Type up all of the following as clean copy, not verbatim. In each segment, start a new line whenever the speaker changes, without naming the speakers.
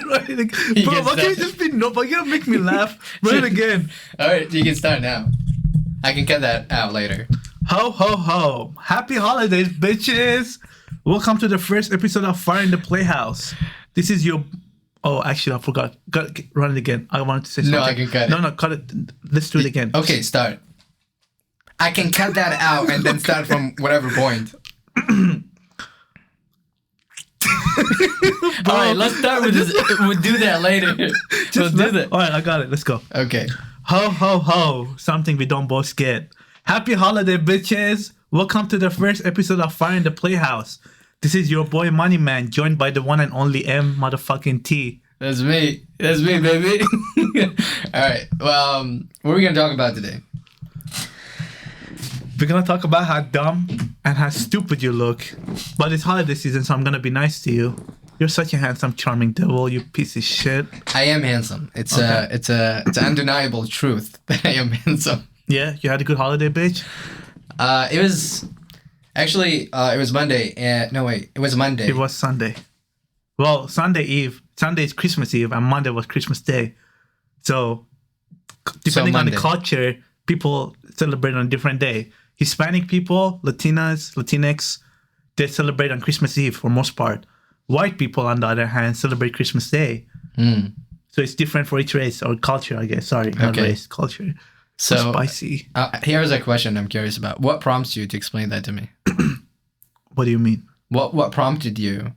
Write it again. Bro, why can't you just be no? Why you gotta make me laugh? Write it again.
All right, you can start now. I can cut that out later.
Ho, ho, ho. Happy holidays, bitches. Welcome to the first episode of Fire in the Playhouse. This is your... Oh, actually, I forgot. Run it again. I wanted to say something.
No, I can cut it.
No, cut it. Let's do it again.
Okay, start. I can cut that out and then start from whatever point. All right, let's start with this. We'll do that later. We'll do that.
All right, I got it. Let's go.
Okay.
Ho, ho, ho. Something we don't both get. Happy holiday, bitches. Welcome to the first episode of Fire in the Playhouse. This is your boy Money Man, joined by the one and only M motherfucking T.
That's me. That's me, baby. All right. Well, what are we going to talk about today?
We're going to talk about how dumb and how stupid you look. But it's holiday season, so I'm going to be nice to you. You're such a handsome, charming devil, you piece of shit.
I am handsome. It's an undeniable truth that I am handsome.
Yeah? You had a good holiday, bitch?
It was... Actually, it was Monday. No, wait. It was Monday.
It was Sunday. Well, Sunday Eve. Sunday is Christmas Eve, and Monday was Christmas Day. So, depending on the culture, people celebrate on a different day. Hispanic people, Latinx, they celebrate on Christmas Eve for most part. White people, on the other hand, celebrate Christmas Day. Mm. So it's different for each race or culture, I guess. Sorry, not race, culture. So spicy.
Here's a question I'm curious about. What prompts you to explain that to me?
What do you mean?
What prompted you?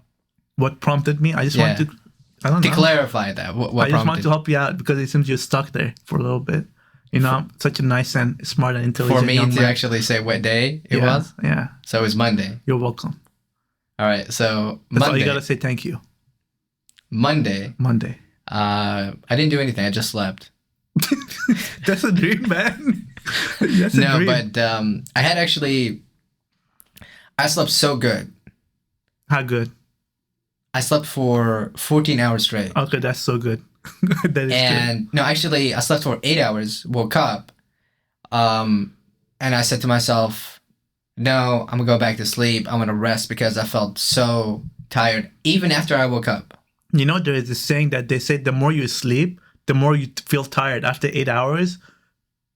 What prompted me? I just want to... I don't know.
To clarify that. What
I just want to help you out because it seems you're stuck there for a little bit. You know, I'm such a nice and smart and intelligent
for me
young
to
man.
Actually say what day it was?
Yeah.
So it was Monday.
You're welcome.
All right. So
That's
Monday.
all you got to say thank you.
Monday. I didn't do anything. I just slept.
That's a dream, man. That's a dream.
But I had actually... I slept so good.
How good?
I slept for 14 hours straight.
Okay, that's so good. That is
and good. No, actually, I slept for 8 hours, woke up, and I said to myself, no, I'm going to go back to sleep. I'm going to rest because I felt so tired, even after I woke up.
You know, there is a saying that they say the more you sleep, the more you feel tired after 8 hours.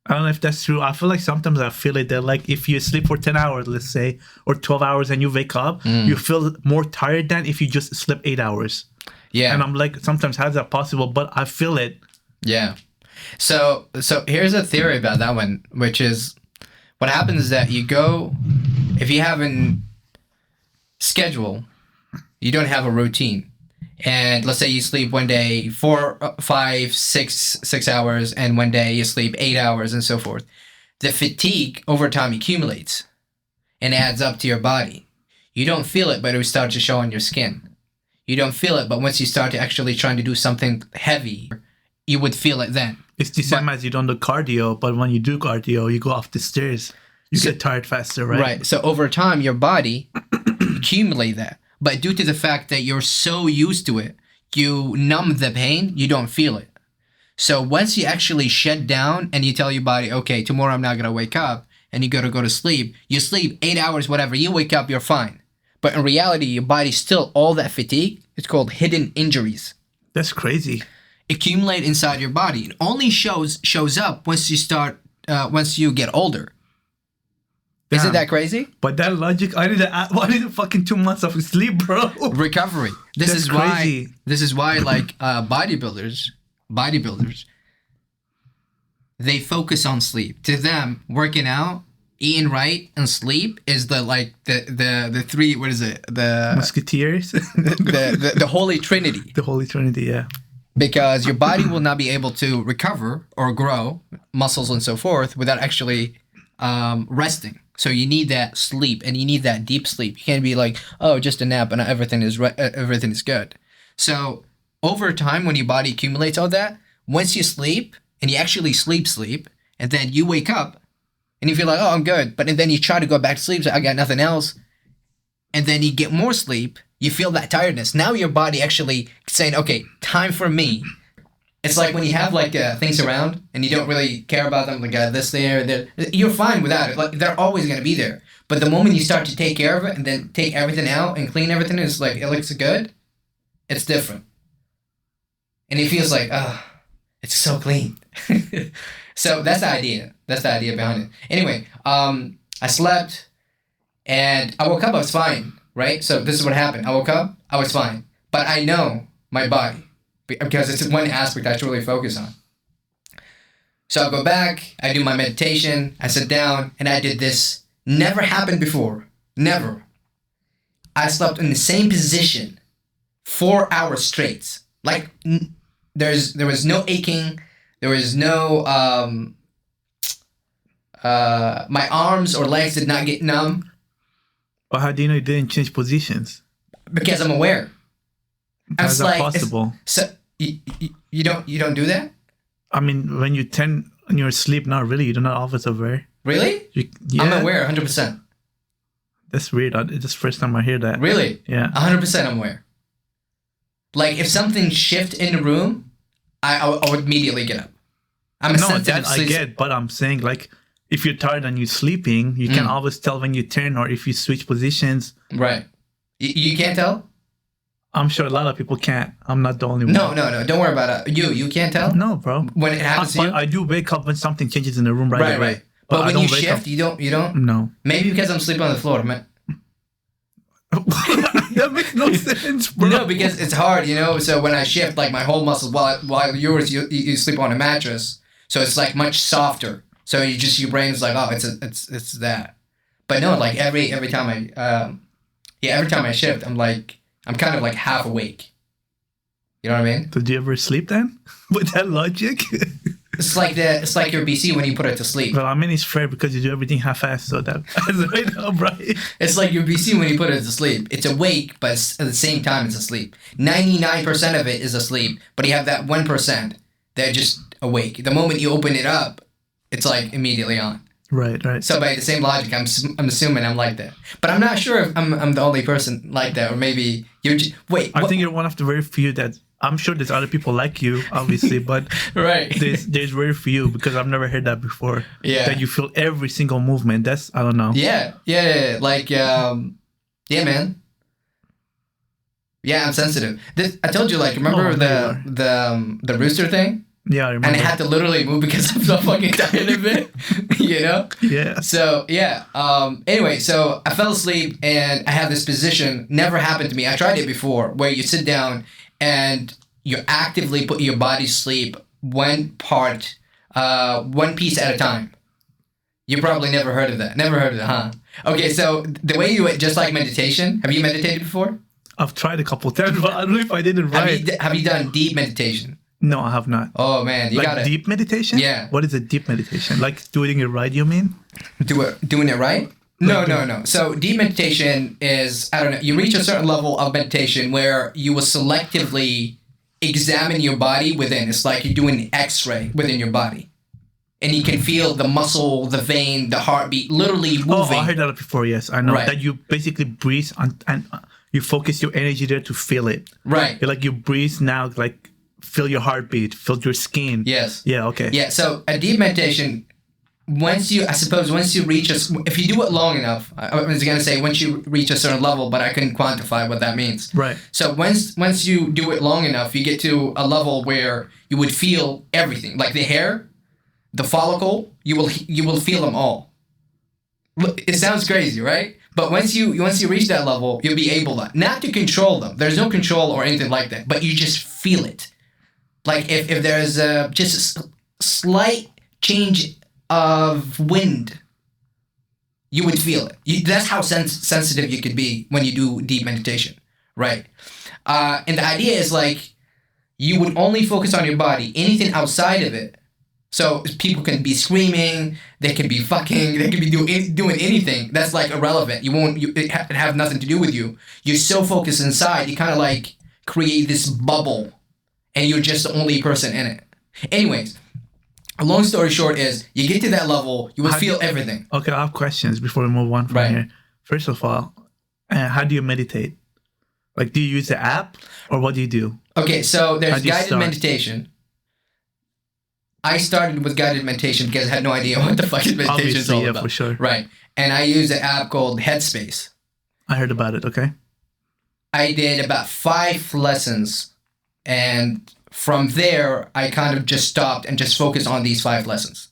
I don't know if that's true. I feel like sometimes I feel it that like if you sleep for 10 hours, let's say, or 12 hours and you wake up, you feel more tired than if you just sleep 8 hours. Yeah. And I'm like, sometimes how's that possible? But I feel it.
Yeah. So here's a theory about that one, which is what happens is that you go, if you have a schedule, you don't have a routine. And let's say you sleep one day 4, 5, 6 hours, and one day you sleep 8 hours and so forth. The fatigue over time accumulates and adds up to your body. You don't feel it, but it will start to show on your skin. You don't feel it, but once you start to actually trying to do something heavy, you would feel it then.
It's the same as you don't do cardio, but when you do cardio, you go off the stairs. You get tired faster, right?
Right. So over time, your body accumulate that. But due to the fact that you're so used to it, you numb the pain, you don't feel it. So once you actually shut down and you tell your body, okay, tomorrow I'm not going to wake up, and you got to go to sleep, you sleep 8 hours, whatever, you wake up, you're fine. But in reality, your body's still all that fatigue. It's called hidden injuries.
That's crazy.
Accumulate inside your body. It only shows up once you get older. Damn. Isn't that crazy?
But that logic, I need fucking 2 months of sleep, bro.
Recovery. This is why like bodybuilders, they focus on sleep. To them, working out, eating right, and sleep is the three, what is it? The
Musketeers?
the Holy Trinity.
The Holy Trinity, yeah.
Because your body will not be able to recover or grow muscles and so forth without actually resting. So you need that sleep, and you need that deep sleep. You can't be like, oh, just a nap and everything is good. So over time, when your body accumulates all that, once you sleep and you actually sleep, and then you wake up and you feel like, oh, I'm good. But then you try to go back to sleep, so I got nothing else. And then you get more sleep, you feel that tiredness. Now your body actually saying, okay, time for me. It's like when you have like things around and you don't really care about them, like this, there, you're fine without it. Like they're always going to be there. But the moment you start to take care of it and then take everything out and clean everything, it's like it looks good. It's different. and it feels like, oh, it's so clean. So that's the idea. That's the idea behind it. Anyway, I slept and I woke up. I was fine, right? So this is what happened. I woke up. I was fine, but I know my body because it's one aspect I truly focus on. So I go back. I do my meditation. I sit down and I did this. Never happened before. Never. I slept in the same position 4 hours straight. Like there was no aching. There was no my arms or legs did not get numb.
But how do you know you didn't change positions?
Because I'm aware.
How's that possible?
So you don't do that?
I mean, when you're asleep, not really. You're not always aware.
Really? I'm aware 100%.
That's weird. It's the first time I hear that.
Really?
Yeah.
100% I'm aware. Like if something shifts in the room, I would immediately get up. I'm a sensitive
I get, but I'm saying like if you're tired and you're sleeping, you can always tell when you turn or if you switch positions.
Right. You can't tell?
I'm sure a lot of people can't. I'm not the only one.
No. Don't worry about it. You can't tell?
No, bro.
When it happens to you?
I do wake up when something changes in the room right away.
Right. But when you shift, you don't?
No.
Maybe because I'm sleeping on the floor, man.
That makes no sense, bro.
No, because it's hard, So when I shift, like my whole muscles, while yours, you sleep on a mattress, so it's like much softer. So your brain's like, oh, it's that. But no, like every time I shift, I'm kind of like half awake. You know what I mean?
Did you ever sleep then? With that logic?
It's like your BC when you put it to sleep.
Well, I mean, it's fair because you do everything half-assed, so that's right now, right?
It's like your BC when you put it to sleep. It's awake, but at the same time, it's asleep. 99% of it is asleep, but you have that 1% that just awake. The moment you open it up, it's like immediately on.
Right.
So by the same logic, I'm assuming I'm like that. But I'm not sure if I'm the only person like that, or maybe you're wait.
I think you're one of the very few that... I'm sure there's other people like you, obviously, but
right.
there's very few because I've never heard that before.
Yeah.
That you feel every single movement. That's, I don't know.
Yeah. Like, yeah, man. Yeah, I'm sensitive. I told you, like, remember the rooster thing?
Yeah, I remember.
And I had to literally move because I'm so fucking tired of it,
Yeah.
So, yeah. Anyway, so I fell asleep and I have this position. Never happened to me. I tried it before where you sit down and you actively put your body to sleep one piece at a time. You probably never heard of that. Never heard of it, huh? Okay, so the way you do it, just like meditation, have you meditated before?
I've tried a couple times, but I don't know if I did it right.
Have you done deep meditation?
No, I have not.
Oh, man, you got it.
Deep meditation?
Yeah.
What is a deep meditation? Like doing it right, you mean?
Doing it right? No. So deep meditation is, I don't know, you reach a certain level of meditation where you will selectively examine your body within. It's like you're doing an x-ray within your body. And you can feel the muscle, the vein, the heartbeat literally moving.
Oh, I heard that before, yes. I know.
Right.
That you basically breathe and you focus your energy there to feel it.
Right.
You're like you breathe now, like feel your heartbeat, feel your skin.
Yes.
Yeah, okay.
Yeah, so a deep meditation... Once you reach if you do it long enough, I was going to say once you reach a certain level, but I couldn't quantify what that means.
Right.
So once you do it long enough, you get to a level where you would feel everything, like the hair, the follicle, you will feel them all. It sounds crazy, right? But once you reach that level, you'll be able to, not to control them. There's no control or anything like that, but you just feel it. Like if there's just a slight change of wind, you would feel it. That's how sensitive you could be when you do deep meditation, right? And the idea is like you would only focus on your body. Anything outside of it, so people can be screaming, they can be fucking, they can be doing anything. That's like irrelevant. It have nothing to do with you. You're so focused inside, you kind of like create this bubble, and you're just the only person in it. Anyways. A long story short is, you get to that level, you would feel everything.
Okay, I have questions before we move on from here. First of all, how do you meditate? Like, do you use the app, or what do you do?
Okay, so there's guided meditation. I started with guided meditation because I had no idea what the fuck meditation is all about.
For sure.
Right, and I use an app called Headspace.
I heard about it, okay.
I did about 5 lessons, and from there, I kind of just stopped and just focused on these 5 lessons.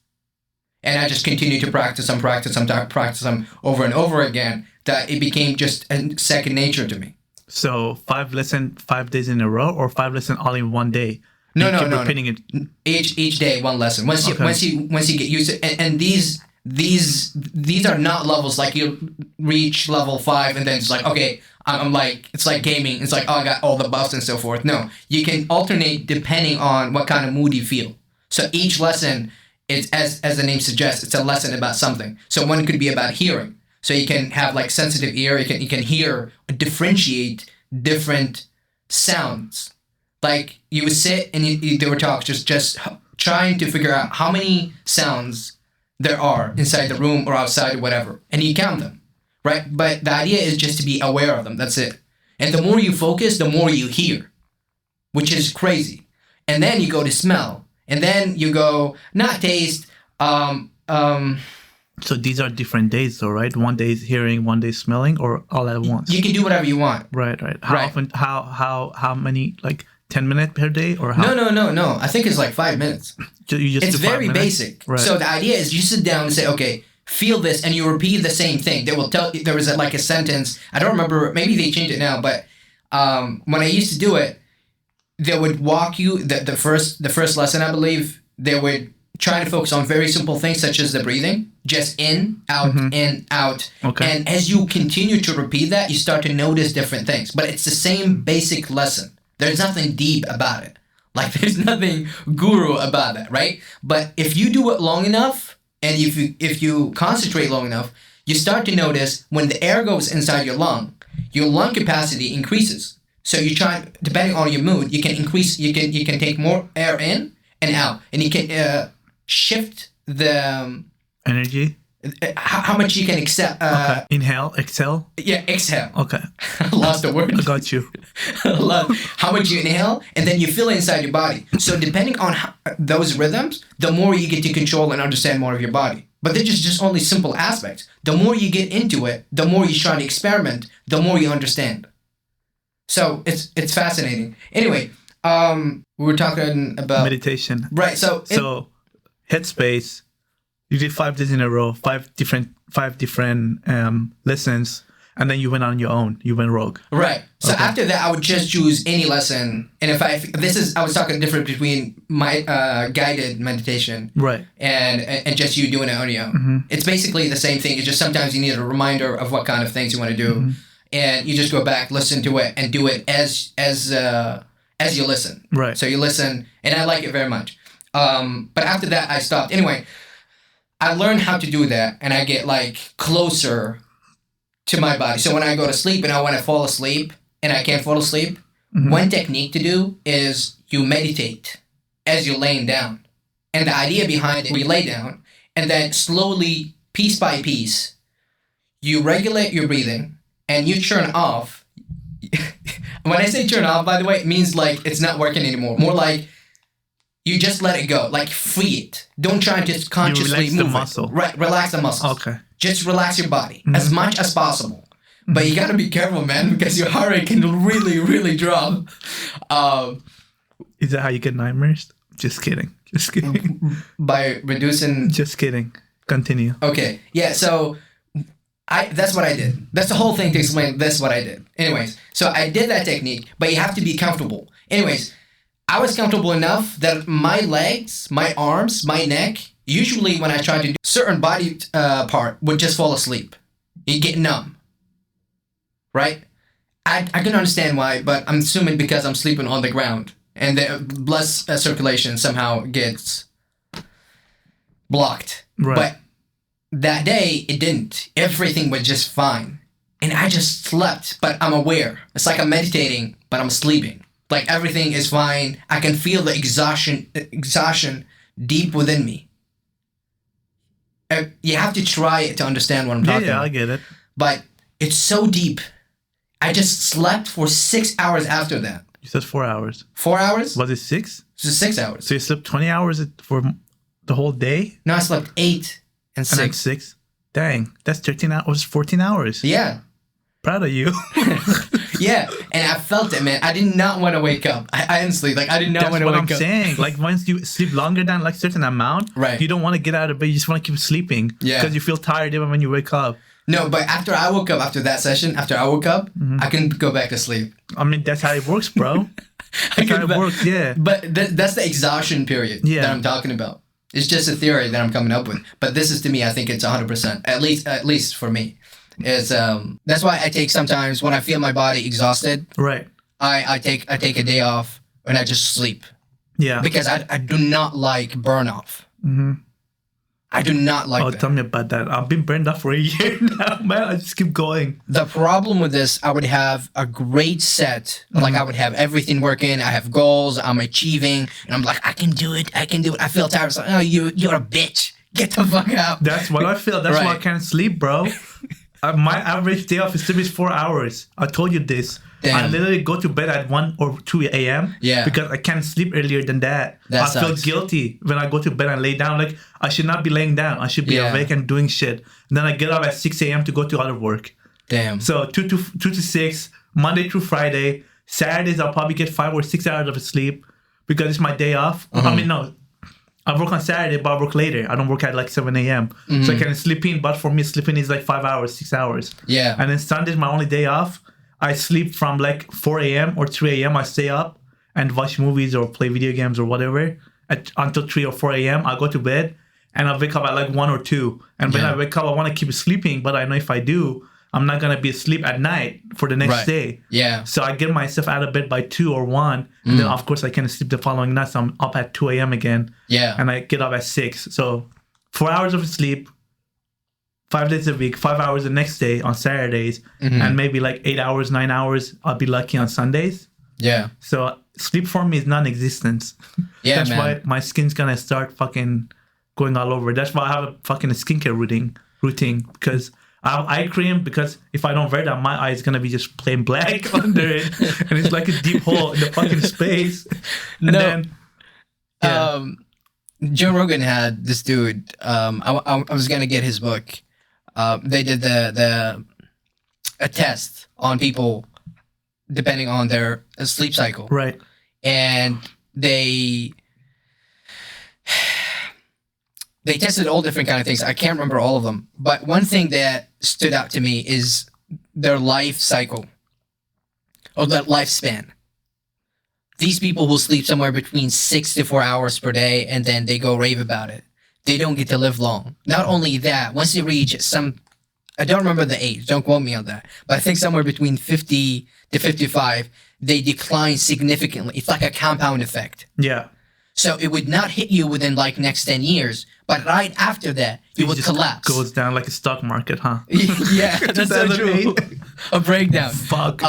And I just continued to practice them over and over again, that it became just a second nature to me.
So 5 lessons 5 days in a row, or 5 lessons all in one day?
No.
Repeating it.
Each day, 1 lesson. Once you get used to it, and these are not levels like you reach level 5 and then it's like, okay, I'm like, it's like gaming. It's like, oh, I got all the buffs and so forth. No, you can alternate depending on what kind of mood you feel. So each lesson, it's as the name suggests, it's a lesson about something. So one could be about hearing. So you can have like sensitive ear. You can hear, differentiate different sounds. Like you would sit and they would talk, just trying to figure out how many sounds there are inside the room or outside or whatever, and you count them, right? But the idea is just to be aware of them. That's it. And the more you focus, the more you hear, which is crazy. And then you go to smell, and then you go not taste.
So these are different days, though, right? One day is hearing, one day is smelling, or all at once.
You can do whatever you want.
Right. How often? How many? Like 10 minutes per day, or how?
No. I think it's like 5 minutes. It's very basic.
Right.
So the idea is you sit down and say, okay, feel this, and you repeat the same thing. They will tell you, there was like a sentence. I don't remember. Maybe they changed it now, but when I used to do it, they would walk you the first lesson, I believe. They would try to focus on very simple things such as the breathing, just in, out, in, out.
Okay.
And as you continue to repeat that, you start to notice different things. But it's the same basic lesson. There's nothing deep about it. Like there's nothing guru about that, right? But if you do it long enough, and if you concentrate long enough, you start to notice when the air goes inside your lung capacity increases. So you try, depending on your mood, you can increase, you can take more air in and out, and you can shift the
energy.
How much you can accept.
Okay. Inhale, exhale.
Yeah, exhale.
Okay.
Lost the word.
I got you.
How much you inhale, and then you feel it inside your body. So depending on those rhythms, the more you get to control and understand more of your body. But they're just only simple aspects. The more you get into it, the more you try to experiment, the more you understand. So it's fascinating. Anyway, we were talking about
meditation.
Right. So
Headspace. You did 5 days in a row, 5 different lessons, and then you went on your own. You went rogue.
Right. So
Okay.
after that, I would just choose any lesson, and I was talking different between my guided meditation,
Right.
and just you doing it on your own. It's basically the same thing. It's just sometimes you need a reminder of what kind of things you want to do, and you just go back, listen to it, and do it as you listen.
Right.
So you listen, and I like it very much. But after that, I stopped. Anyway, I learned how to do that, and I get like closer to my body. So when I go to sleep and I want to fall asleep and I can't fall asleep, one technique to do is you meditate as you're laying down. And the idea behind it, you lay down and then slowly, piece by piece, you regulate your breathing and you turn off. When I say turn off, by the way, it means like it's not working anymore. More like you just let it go, like free it. Don't try to just consciously
relax
move
the muscle.
it. Right, relax the muscles.
Okay.
Just relax your body as much as possible. But you gotta be careful, man, because your heart rate can really, really drop.
Is that how you get nightmares? Just kidding.
By reducing.
Just kidding. Continue.
Okay, yeah. So that's what I did. That's the whole thing to explain. That's what I did. Anyways, so I did that technique, but you have to be comfortable. Anyways, I was comfortable enough that my legs, my arms, my neck, usually when I try to do certain body part, would just fall asleep. You get numb. Right? I can understand why, but I'm assuming because I'm sleeping on the ground and the blood circulation somehow gets blocked.
Right.
But that day, it didn't. Everything was just fine. And I just slept, but I'm aware. It's like I'm meditating, but I'm sleeping. Like everything is fine. I can feel the exhaustion deep within me. You have to try it to understand what I'm talking about.
Yeah, I get it.
But it's so deep. I just slept for 6 hours after that.
You said 4 hours.
4 hours?
Was it 6?
It's 6 hours.
So you slept 20 hours for the whole day?
No, I slept 8 and 6.
And then 6? Dang, that's 13 hours, 14 hours.
Yeah.
Proud of you.
Yeah, and I felt it, man. I did not want to wake up. I honestly, like, I did not want to wake up.
That's what I'm saying. Like, once you sleep longer than like certain amount,
right,
you don't want to get out of bed. You just want to keep sleeping. Yeah. Because you feel tired even when you wake up.
No, but after I woke up, after that session, I can go back to sleep.
I mean, that's how it works, bro. That's how it works, yeah.
But that's the exhaustion period that I'm talking about. It's just a theory that I'm coming up with. But this is, to me, I think it's 100%. At least for me. It's that's why I take sometimes when I feel my body exhausted.
Right.
I take a day off and I just sleep.
Yeah.
Because I do not like burn off.
Mm-hmm.
I do not like that.
Tell me about that. I've been burned out for a year now, man. I just keep going.
The problem with this, I would have a great set. Like, I would have everything working. I have goals. I'm achieving. And I'm like, I can do it. I feel tired. It's like, oh, you're a bitch. Get the fuck out.
That's what I feel. That's why I can't sleep, bro. My average day off is 4 hours. I told you this. Damn. I literally go to bed at 1 or 2 a.m.
Yeah.
Because I can't sleep earlier than that. I feel guilty when I go to bed and lay down. Like, I should not be laying down. I should be awake and doing shit. And then I get up at 6 a.m. to go to other work.
Damn.
So 2 to 6, Monday through Friday. Saturdays, I'll probably get 5 or 6 hours of sleep because it's my day off. I mean, no. I work on Saturday, but I work later. I don't work at like 7 a.m. So I can sleep in. But for me, sleeping is like 5 hours, 6 hours.
Yeah.
And then Sunday's my only day off. I sleep from like 4 a.m. or 3 a.m. I stay up and watch movies or play video games or whatever until 3 or 4 a.m. I go to bed and I wake up at like 1 or 2. And when I wake up, I want to keep sleeping. But I know if I do, I'm not going to be asleep at night for the next day.
Yeah.
So I get myself out of bed by 2 or 1. And then, of course, I can sleep the following night. So I'm up at 2 a.m. again.
Yeah.
And I get up at 6. So 4 hours of sleep, 5 days a week, 5 hours the next day on Saturdays, and maybe like 8 hours, 9 hours. I'll be lucky on Sundays.
Yeah.
So sleep for me is non-existent.
Yeah,
That's why my skin's gonna start fucking going all over. That's why I have a fucking skincare routine because I have eye cream because if I don't wear that, my eye is gonna be just plain black under it, and it's like a deep hole in the fucking space. And then,
Joe Rogan had this dude. I was gonna get his book. They did a test on people depending on their sleep cycle.
Right.
And they tested all different kind of things. I can't remember all of them, but one thing that stood out to me is their life cycle or their lifespan. These people will sleep somewhere between 6 to 4 hours per day, and then they go rave about it. They don't get to live long. Not only that, once they reach I don't remember the age, don't quote me on that, but I think somewhere between 50 to 55, they decline significantly. It's like a compound effect.
Yeah.
So it would not hit you within like next 10 years, but right after that, it would collapse.
Goes down like a stock market, huh?
Yeah, that's so true. A breakdown.
Fuck.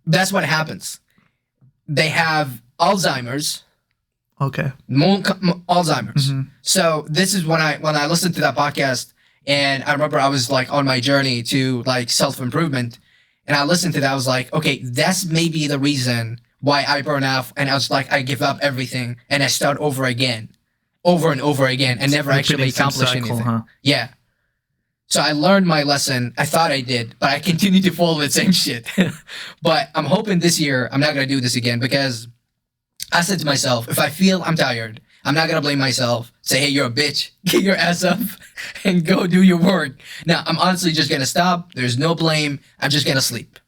That's what happens. They have Alzheimer's.
Okay.
Alzheimer's. So this is when I listened to that podcast, and I remember I was like on my journey to like self-improvement, and I listened to that. I was like, okay, that's maybe the reason why I burn out. And I was like, I give up everything and I start over again, over and over again, and never actually accomplish anything. Huh? Yeah. So I learned my lesson. I thought I did, but I continued to follow the same shit. But I'm hoping this year I'm not going to do this again, because I said to myself, if I feel I'm tired, I'm not going to blame myself. Say, hey, you're a bitch. Get your ass up and go do your work. Now, I'm honestly just going to stop. There's no blame. I'm just going to sleep.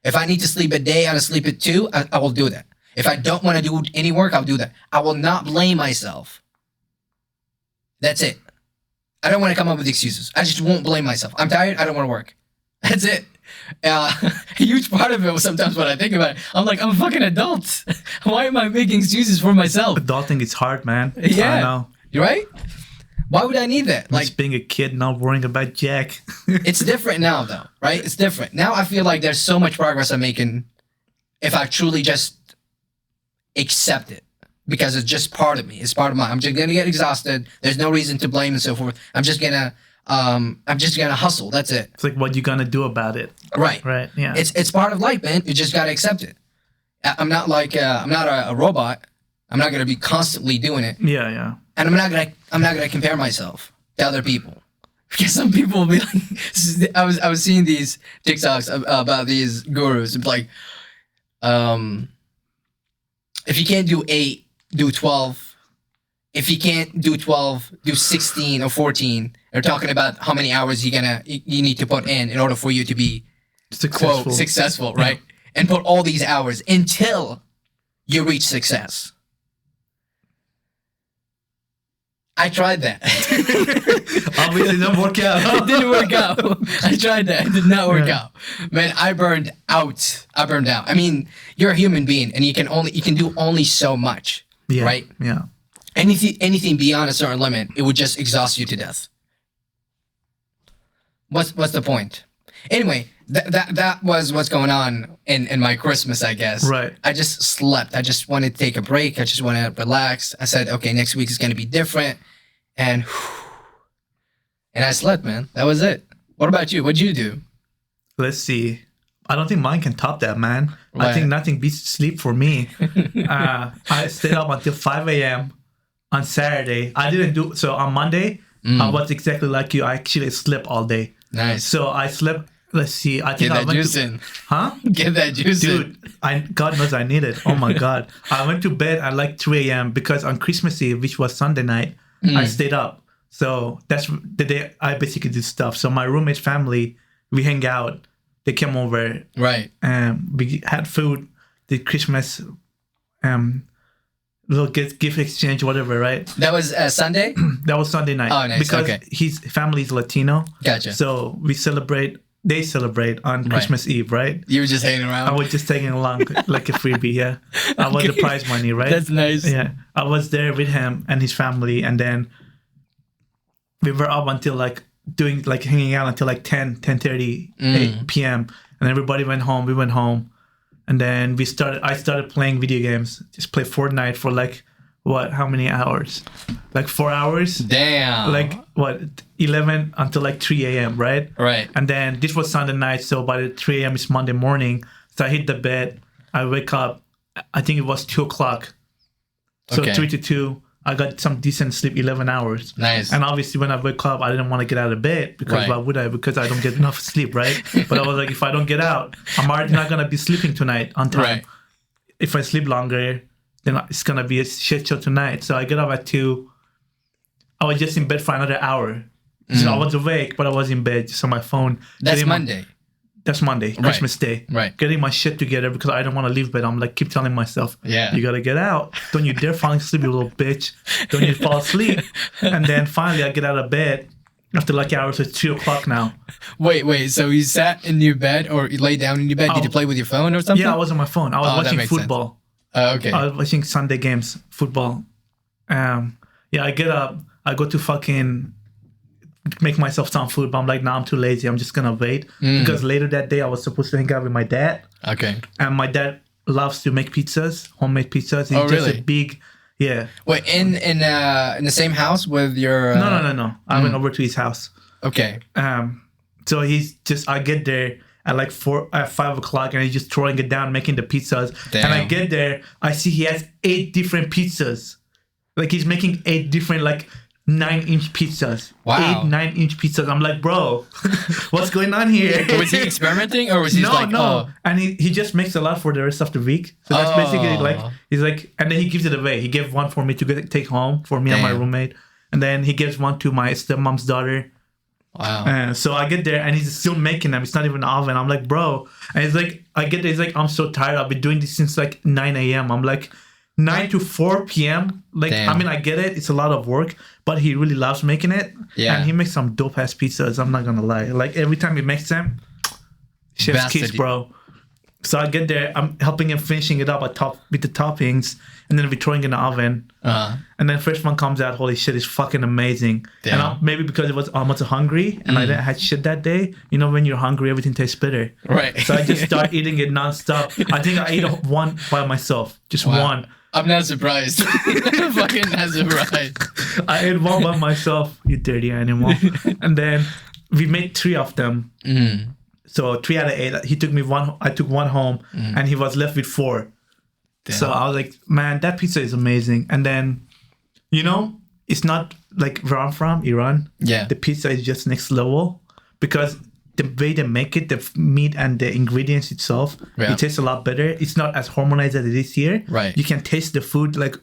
If I need to sleep a day, I'm going to sleep at 2. I will do that. If I don't want to do any work, I'll do that. I will not blame myself. That's it. I don't want to come up with excuses. I just won't blame myself. I'm tired. I don't want to work. That's it. A huge part of it was sometimes when I think about it, I'm like, I'm a fucking adult. Why am I making excuses for myself?
Adulting is hard, man.
Yeah.
I know.
You're right? Why would I need that?
Like being a kid, not worrying about Jack.
It's different now, though, right? It's different. Now I feel like there's so much progress I'm making if I truly just accept it. Because it's just part of me. It's part of I'm just gonna get exhausted. There's no reason to blame and so forth. I'm just gonna hustle. That's it.
It's like, what you gonna do about it?
Right.
Right. Yeah.
It's part of life, man. You just gotta accept it. I'm not like I'm not a robot. I'm not gonna be constantly doing it.
Yeah. Yeah.
And I'm not gonna compare myself to other people. Because some people will be like, I was seeing these TikToks about these gurus. It's like, if you can't do 8, do 12. If you can't do 12, do 16 or 14. They're talking about how many hours you need to put in order for you to be quote successful, right? And put all these hours until you reach success. I tried that.
Obviously, it didn't work out.
It didn't work out. I tried that. It did not work out. Man, I burned out. I mean, you're a human being, and you can do only so much, right?
Yeah.
Anything beyond a certain limit, it would just exhaust you to death. What's the point? Anyway, that was what's going on in my Christmas, I guess.
Right.
I just slept. I just wanted to take a break. I just want to relax. I said, okay, next week is going to be different. And I slept, man. That was it. What about you? What'd you do?
Let's see. I don't think mine can top that, man.
Right.
I think nothing beats sleep for me. I stayed up until 5 a.m. on Saturday. I didn't do so on Monday. I was exactly like you. I actually slept all day.
Nice.
So I slept. Let's see. I think
Get
I
that
went
juice
to,
in.
Huh?
Get that juice
Dude,
in.
God knows I need it. Oh my God. I went to bed at like 3 a.m. because on Christmas Eve, which was Sunday night, I stayed up. So that's the day I basically did stuff. So my roommate's family, we hang out. They came over.
Right.
And we had food, did Christmas, little gift exchange, whatever, right?
That was Sunday?
That was Sunday night.
Oh, nice.
Because his family is Latino.
Gotcha.
So they celebrate on Christmas Eve, right?
You were just hanging around?
I was just tagging along like a freebie, yeah. I was the prize money, right?
That's nice.
Yeah. I was there with him and his family, and then we were up until like hanging out until like 10:30 8 p.m. And everybody went home. We went home. And then I started playing video games. Just play Fortnite for like, how many hours? Like 4 hours?
Damn.
Like 11 until like 3 a.m., right?
Right.
And then this was Sunday night, so by the 3 a.m. it's Monday morning. So I hit the bed. I wake up. I think it was 2 o'clock. So 3 to 2. I got some decent sleep, 11 hours.
Nice.
And obviously when I wake up, I didn't want to get out of bed because why would I? Because I don't get enough sleep, right? But I was like, if I don't get out, I'm already not going to be sleeping tonight on time.
Right.
If I sleep longer, then it's going to be a shit show tonight. So I get up at 2. I was just in bed for another hour. So I was awake, but I was in bed just on my phone.
That's Monday.
That's Monday, Christmas Day.
Right.
Getting my shit together because I don't want to leave bed. I'm like, keep telling myself,
yeah,
you got to get out. Don't you dare fall asleep, you little bitch. Don't you fall asleep. And then finally I get out of bed after like hours. It's 3 o'clock now.
Wait. So you sat in your bed or you lay down in your bed? Did you play with your phone or something?
Yeah, I was on my phone. I was watching football.
Okay.
I was watching Sunday games, football. Yeah, I get up. I go to fucking make myself some food, but I'm like, nah, I'm too lazy. I'm just gonna wait because later that day I was supposed to hang out with my dad.
Okay.
And my dad loves to make pizzas, homemade pizzas. He's just a big, yeah.
Wait, in the same house with your?
No. I went over to his house.
Okay.
So I get there at like 5 o'clock, and he's just throwing it down, making the pizzas.
Damn.
And I get there, I see he has 8 different pizzas. Like he's making 8 different 9-inch pizzas.
Wow.
8 9-inch pizzas. I'm like, bro, what's going on here?
Was he experimenting or was he
No. And he just makes a lot for the rest of the week. So that's basically he's like, and then he gives it away. He gave one for me to take home for me and my roommate. And then he gives one to my stepmom's daughter.
Wow.
So I get there and he's still making them. It's not even an oven. I'm like, bro. And he's like, I get there. He's like, I'm so tired. I've been doing this since 9 a.m. I'm like, 9 to 4 p.m.
Damn.
I mean, I get it. It's a lot of work, but he really loves making it.
Yeah.
And he makes some dope ass pizzas. I'm not going to lie. Every time he makes them, chef's kiss, bro. So I get there. I'm helping him finishing it up with the toppings. And then we're throwing in the oven. And then first one comes out. Holy shit, it's fucking amazing.
Damn.
And maybe because it was almost hungry and I didn't had shit that day. You know, when you're hungry, everything tastes bitter.
Right.
So I just start eating it nonstop. I think I ate one by myself. Just one.
I'm not surprised. Fucking not surprised.
I ate one by myself, you dirty animal. And then we made 3 of them. So 3 out of 8. He took me one. I took one home, and he was left with 4. Damn. So I was like, man, that pizza is amazing. And then, it's not like where I'm from, Iran.
Yeah.
The pizza is just next level because the way they make it, the meat and the ingredients itself,
Yeah.
it tastes a lot better. It's not as harmonized as it is here.
Right.
You can taste the food like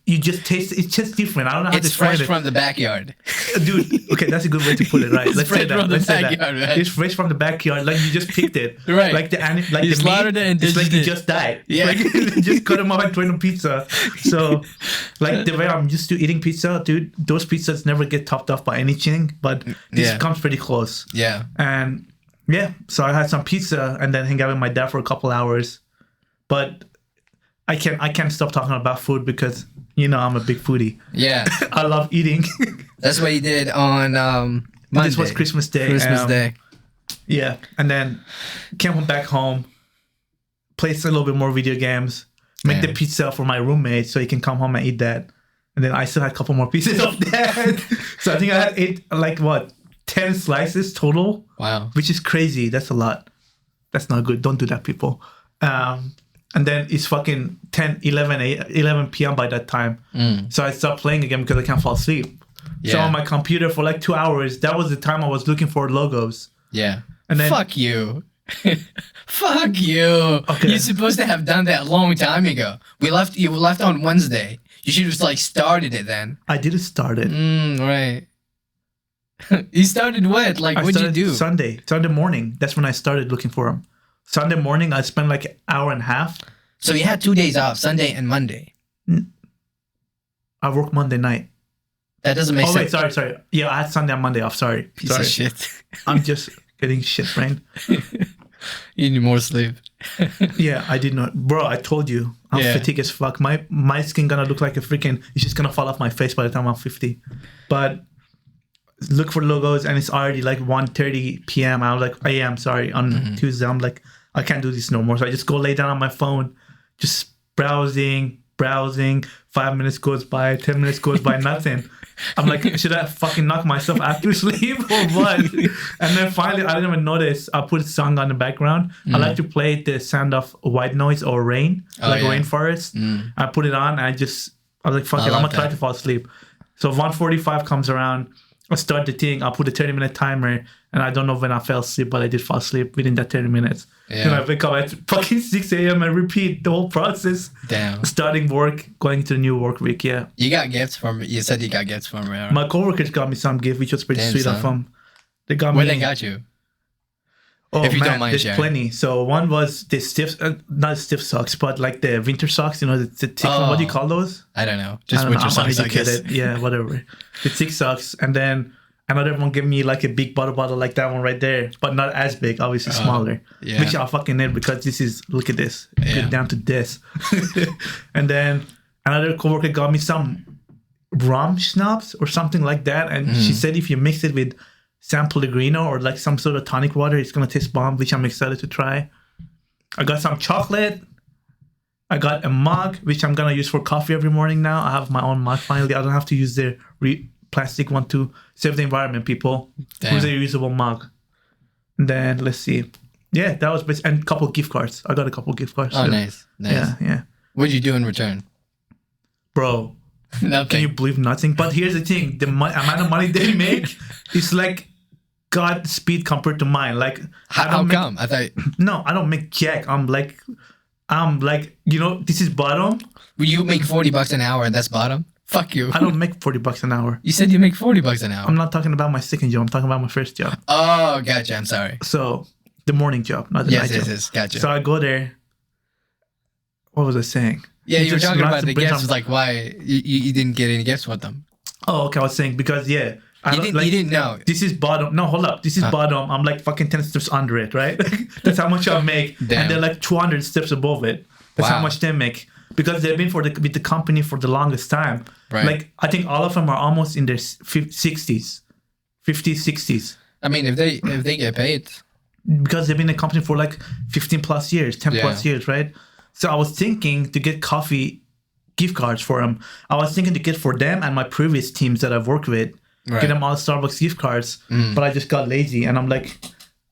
you just taste. It's just different. I don't know how to
It's
describe
fresh
it.
from the backyard.
Dude, okay, that's a good way to put it, right?
It's
Let's say
fresh
that.
from the
Let's say
backyard,
that.
right?
It's fresh from the backyard, like you just picked it.
Right.
Like like
You
the
slaughtered
meat,
it and
it's like
did
you
it.
just died.
Yeah.
Like you just cut them up and throw it on pizza. So, like the way I'm used to eating pizza, dude, those pizzas never get topped off by anything, but this
Yeah.
comes pretty close.
Yeah.
And yeah, so I had some pizza and then hang out with my dad for a couple hours. But I can't stop talking about food because I'm a big foodie.
Yeah.
I love eating.
That's what you did on Monday.
This was Christmas Day.
Christmas Day.
Yeah, and then came back home, played a little bit more video games, make the
Man.
pizza for my roommate so he can come home and eat that. And then I still had a couple more pieces of that. So I think I had 10 slices total,
Wow.
which is crazy. That's a lot. That's not good. Don't do that, people. And then it's fucking 11 p.m. by that time. So I stopped playing again because I can't fall asleep. So
Yeah.
on my computer for like 2 hours, that was the time I was looking for logos.
Yeah.
And then
Fuck you. Fuck you.
Okay.
You're supposed to have done that a long time ago. You left on Wednesday. You should have like started it then.
I didn't start it.
Right. You started what? Like
I
what'd you
started
do?
Sunday morning. That's when I started looking for them. Sunday morning, I spent like an hour and a half.
So you had 2 days off, Sunday and Monday.
I worked Monday night.
That doesn't make
Oh wait,
sense.
sorry. Yeah, I had Sunday and Monday off. Sorry.
Piece
sorry.
of shit.
I'm just getting shit brain.
You need more sleep.
Yeah, I did not, bro. I told you, I'm
Yeah.
fatigued as fuck. My skin gonna look like a freaking. It's just gonna fall off my face by the time I'm 50. But look for logos, and it's already like 1:30 p.m. I was like, AM, sorry, on Tuesday. I'm like, I can't do this no more. So I just go lay down on my phone, just browsing. 5 minutes goes by, 10 minutes goes by, nothing. I'm like, should I fucking knock myself out to sleep or what? And then finally, I didn't even notice. I put a song on the background. I like to play the sound of white noise or rain, like
yeah.
rainforest. I put it on. And I was like, fuck it, I'm
love
gonna try
that.
to fall asleep. So 1:45 comes around. I start the thing. I put a 30-minute timer, and I don't know when I fell asleep, but I did fall asleep within that 30 minutes.
Yeah.
And I wake up at fucking 6 a.m. and repeat the whole process.
Damn.
Starting work, going to the new work week. Yeah,
You got gifts from me. You said you got gifts from me. Right?
my coworkers got me some gift, which was pretty
Damn,
sweet
son.
of them. They got
Where
me.
they got you?
Oh
if you
man,
don't mind
there's
sharing.
plenty. So one was the stiff, not stiff socks, but like the winter socks. You know, the thick. What do you call those?
I don't know.
I
Just
don't know,
winter
I'm
socks, I guess.
uneducated. Yeah, whatever. The thick socks, and then another one gave me like a big bottle like that one right there, but not as big, obviously smaller.
yeah.
Which I fucking need because this is, look at this,
Yeah.
get down to this. And then another coworker got me some rum schnapps or something like that, and she said if you mix it with San Pellegrino or like some sort of tonic water, it's gonna taste bomb, which I'm excited to try. I got some chocolate. I got a mug, which I'm gonna use for coffee every morning now. I have my own mug finally. I don't have to use the plastic one to save the environment, people.
Damn.
Use a reusable mug. And then let's see. Yeah, that was best. And a couple gift cards. I got a couple gift cards.
Oh,
too.
nice.
Yeah.
What'd you do in return?
Bro,
Nothing.
can you believe nothing? But here's the thing: the amount of money they make is like Godspeed compared to mine. Like,
How come? I thought
No, I don't make jack. I'm like, this is bottom.
you make $40 an hour and that's bottom. Fuck you.
I don't make $40 an hour.
You said you make $40 an hour.
I'm not talking about my second job. I'm talking about my first job.
Oh, gotcha. I'm sorry.
So the morning job, not the night job.
Yes. Gotcha.
So I go there. What was I saying?
yeah,
He
you were
just
talking
lots
about
of
the
brings
gifts.
up-
Like why you didn't get any gifts with them.
Oh, okay. I was saying because I
You
don't
didn't know.
This is bottom. No, hold up. This is bottom. I'm like fucking 10 steps under it, right? That's how much I make.
Damn.
And they're like 200 steps above it. That's how
Wow.
much they make. Because they've been with the company for the longest time.
Right.
Like, I think all of them are almost in their 60s, 50s, 60s.
I mean, if they get paid,
Because they've been in the company for like 15 plus years, 10 plus years, right? So I was thinking to get coffee gift cards for them. I was thinking to get for them and my previous teams that I've worked with.
Right.
Get them all Starbucks gift cards, but I just got lazy and I'm like,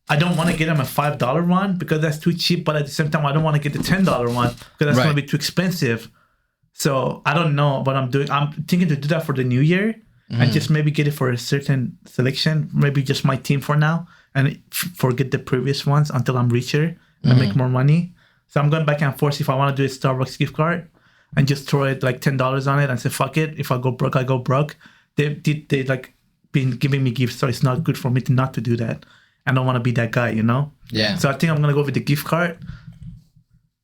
I don't want to get them a $5 one because that's too cheap. But at the same time, I don't want to get the $10 one because that's
Right.
going to be too expensive. So I don't know what I'm doing. I'm thinking to do that for the new year and just maybe get it for a certain selection, maybe just my team for now, and forget the previous ones until I'm richer and make more money. So I'm going back and forth if I want to do a Starbucks gift card and just throw it like $10 on it and say fuck it. If I go broke, I go broke. They like been giving me gifts, so it's not good for me to not to do that. I don't want to be that guy, you know.
Yeah.
So I think I'm gonna go with the gift card.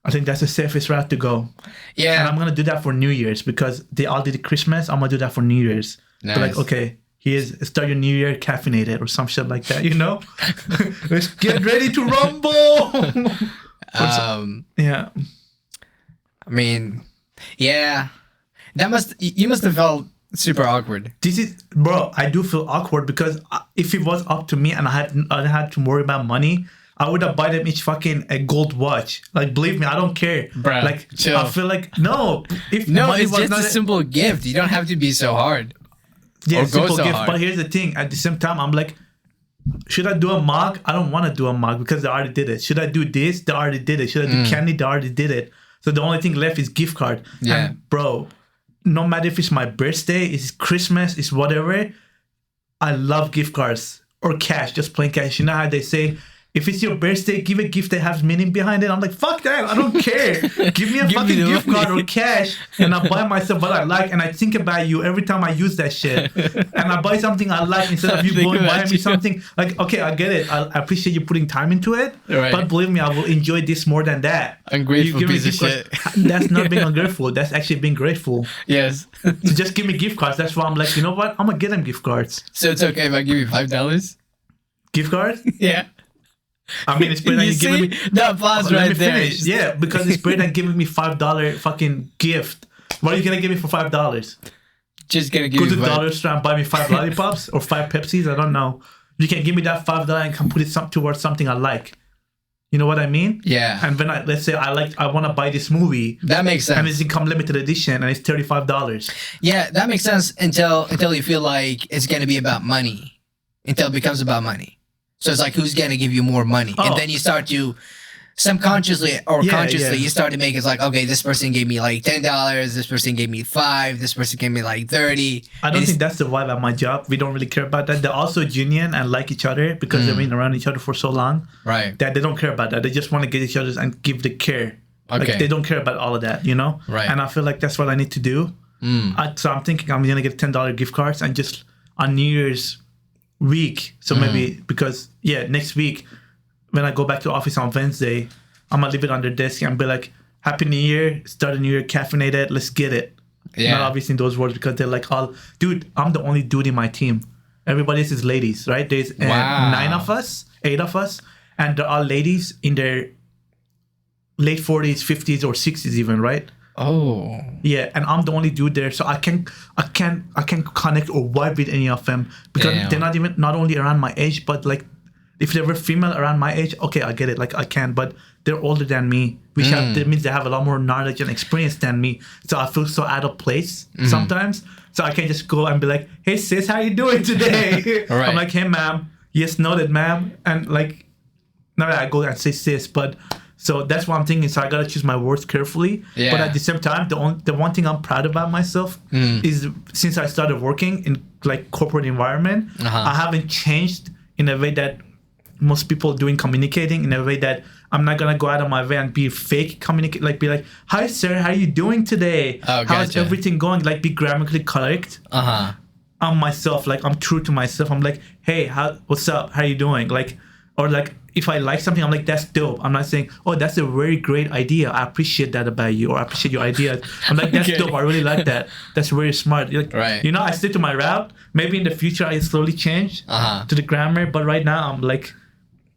I think that's the safest route to go.
Yeah.
And I'm gonna do that for New Year's because they all did Christmas. I'm gonna do that for New Year's.
Nice.
But like, okay, here's start your New Year caffeinated or some shit like that, you know? Let's get ready to rumble. Yeah.
I mean, yeah. You must have felt super awkward.
This is, bro, I do feel awkward because if it was up to me and I had to worry about money, I would have buy them each fucking a gold watch. Like, believe me, I don't care.
Bruh,
like,
chill.
I feel like, no. If
No,
money
it's
was
just
not
a simple gift. You don't have to be so hard.
Yeah,
or go
simple
so
gift.
hard.
But here's the thing. At the same time, I'm like, should I do a mug? I don't want to do a mug because they already did it. Should I do this? They already did it. Should I do candy? They already did it. So the only thing left is gift card.
Yeah.
And bro, no matter if it's my birthday, it's Christmas, it's whatever, I love gift cards or cash, just plain cash. You know how they say, if it's your birthday, give a gift that has meaning behind it. I'm like, fuck that. I don't care. Give me a fucking
me the
gift
money.
card or cash, and I buy myself what I like, and I think about you every time I use that shit. And I buy something I like instead of you
Think
going
about
buying me
you.
something. Like, okay, I get it. I appreciate you putting time into it,
Right.
but believe me, I will enjoy this more than that.
Ungrateful
You give me
piece of
gift cards. That's not being ungrateful. That's actually being grateful.
Yes.
So just give me gift cards. That's why I'm like, you know what? I'm gonna get them gift cards.
So it's okay if I give you $5?
Gift cards?
Yeah.
I mean, it's better than
You
you giving
see?
me.
The applause
Let
right
me
there.
finish. Yeah, because it's better than giving me $5 fucking gift. What are you gonna give me for $5?
Just gonna give
Go
you
to the
$5.
dollar store and buy me 5 lollipops or 5 Pepsis. I don't know. You can give me that $5 and can put it towards something I like. You know what I mean?
Yeah.
And when let's say I want to buy this movie.
That makes sense.
And it's become limited edition and it's $35.
Yeah, that makes sense until you feel like it's gonna be about money. Until it becomes about money. So it's like, who's gonna give you more money?
Oh.
And then you start to subconsciously or
Yeah,
consciously,
yeah.
you start to make it's like, okay, this person gave me like $10, this person gave me $5, this person gave me like $30.
I don't think that's the vibe at my job. We don't really care about that. They're also genuine and like each other because they've been around each other for so long
Right.
that they don't care about that. They just want to get each other and give the care.
Okay.
Like they don't care about all of that, you know?
Right.
And I feel like that's what I need to do. So I'm thinking I'm gonna get $10 gift cards and just on New Year's week. So maybe because next week when I go back to office on Wednesday, I'm gonna leave it on their desk and be like, Happy New Year, start a new year caffeinated, let's get it.
Yeah.
Not obviously in those words because they're like dude, I'm the only dude in my team. Everybody else is ladies, right? There's
Wow.
8 of us, and they're all ladies in their late 40s, 50s, or 60s even, right?
Oh.
Yeah, and I'm the only dude there, so I can connect or vibe with any of them because
Damn.
they're not only around my age, but like if they were female around my age, okay, I get it, like I can, but they're older than me, which that means they have a lot more knowledge and experience than me. So I feel so out of place sometimes. So I can just go and be like, "Hey sis, how you doing today?"
Right.
I'm like, "Hey ma'am, yes noted, ma'am," and like, not that I go and say sis, but. So that's what I'm thinking. So I gotta choose my words carefully.
Yeah.
But at the same time, the one thing I'm proud about myself is since I started working in like corporate environment, I haven't changed in a way that most people doing communicating in a way that I'm not gonna go out of my way and be fake communicate, like be like, "Hi sir, how are you doing today?
Oh,
How's
gotcha.
everything going?" Like be grammatically correct. I'm myself, like I'm true to myself. I'm like, "Hey, what's up? How you doing?" Like, or like if I like something, I'm like, "That's dope." I'm not saying, "Oh, that's a very great idea. I appreciate that about you," or "I appreciate your idea." I'm like, "That's
Okay.
dope. I really like that. That's very smart." Like,
Right.
You know, I stick to my route. Maybe in the future I slowly change to the grammar, but right now I'm like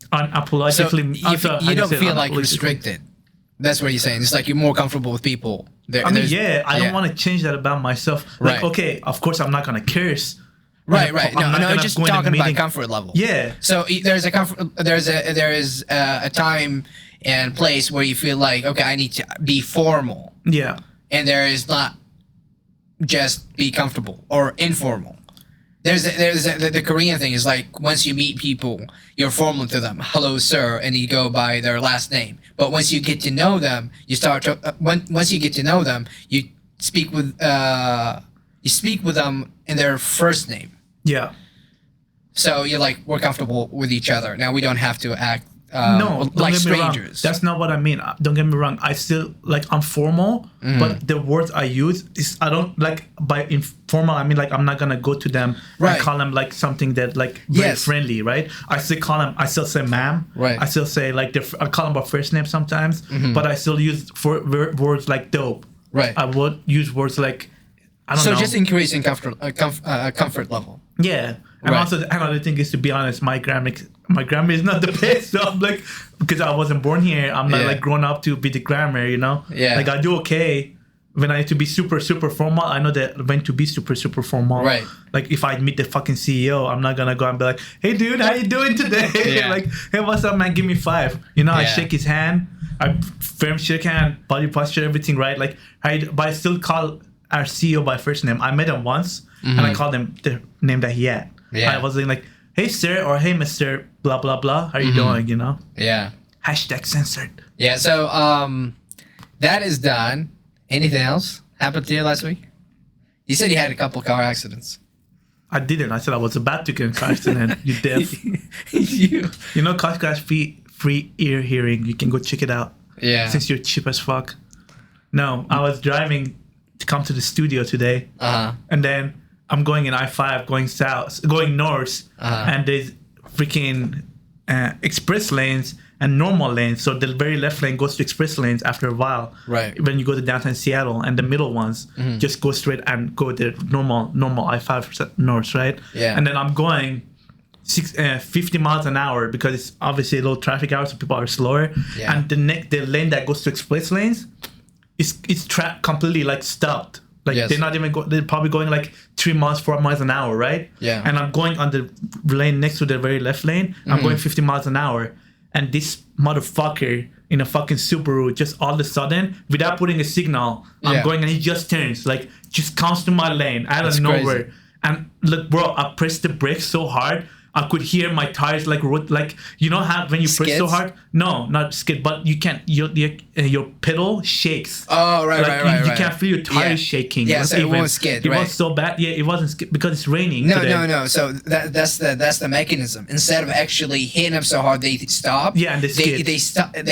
So
unapologetically.
you don't feel like restricted. That's what you're saying. It's like you're more comfortable with people.
I mean, I don't want to change that about myself. Like,
Right.
okay, of course I'm not gonna curse.
Right.
I'm
No,
not gonna
just
go in a
talking about
meeting-
comfort level.
Yeah.
So there's a time and place where you feel like, okay, I need to be formal,
Yeah.
and there is not just be comfortable or informal. The Korean thing is like once you meet people, you're formal to them, hello sir, and you go by their last name. But once you get to know them, you start to once you get to know them, you speak with them in their first name.
Yeah.
So you're like, we're comfortable with each other. Now we don't have to act
No, don't
like
get me wrong.
strangers.
That's not what I mean. Don't get me wrong. I still like I'm formal, but the words I use is I don't like by informal. I mean like I'm not gonna go to them
Right.
and call them like something that like very
Yes.
friendly, right? I still call them. I still say ma'am.
Right.
I still say like I call them by first name sometimes, but I still use words like dope.
Right.
I would use words like I don't
So
know.
just increasing comfort level.
Yeah. And
Right.
also another thing is, to be honest, my grammar is not the best. So I'm like, because I wasn't born here, I'm not
Yeah.
like grown up to be the grammar, you know?
Yeah.
Like I do okay when I need to be super, super formal. I know that when to be super, super formal.
Right.
Like if I meet the fucking CEO, I'm not gonna go and be like, hey dude, how you doing today?
Yeah.
Like, hey, what's up, man? Give me 5. You know, I
Yeah.
shake his hand, I firm shake hand, body posture, everything, right? Like but I still call our CEO by first name. I met him once and I called him the name that he had.
Yeah.
I wasn't like, hey sir, or hey Mr. blah blah blah. How you doing? You know?
Yeah.
Hashtag censored.
Yeah. So that is done. Anything else happened to you last week? You said you had a couple car accidents.
I didn't. I said I was about to get in a car accident. You deaf.
you.
You know, Car Crash free ear hearing. You can go check it out.
Yeah.
Since you're cheap as fuck. No, I was driving to come to the studio today, and then I'm going in I-5, going south, going north, and there's freaking express lanes and normal lanes. So the very left lane goes to express lanes after a while.
Right.
When you go to downtown Seattle, and the middle ones just go straight and go the normal I-5 north, right?
Yeah.
And then I'm going 50 miles an hour because it's obviously low traffic hours, so people are slower.
Yeah.
And the lane that goes to express lanes, it's completely like stopped. Like
Yes.
they're not even they're probably going like 3 miles, 4 miles an hour, right?
Yeah.
And I'm going on the lane next to the very left lane. I'm going 50 miles an hour, and this motherfucker in a fucking Subaru just all of a sudden, without putting a signal, I'm
Yeah.
going and he just turns, like just comes to my lane out
That's
of
crazy.
nowhere. And look, bro, I pressed the brakes so hard. I could hear my tires like you know how when you press so
Skids?
hard? No, not skid, but you can't. Your pedal shakes.
Oh, right,
Like
right.
you can't feel your tires
Yeah.
shaking.
Yeah,
Like,
so it won't skid,
It
right.
was so bad. Yeah, it wasn't skid because it's raining.
No,
today.
no. So that's the mechanism. Instead of actually hitting them so hard, they stop.
Yeah, and they skid.
they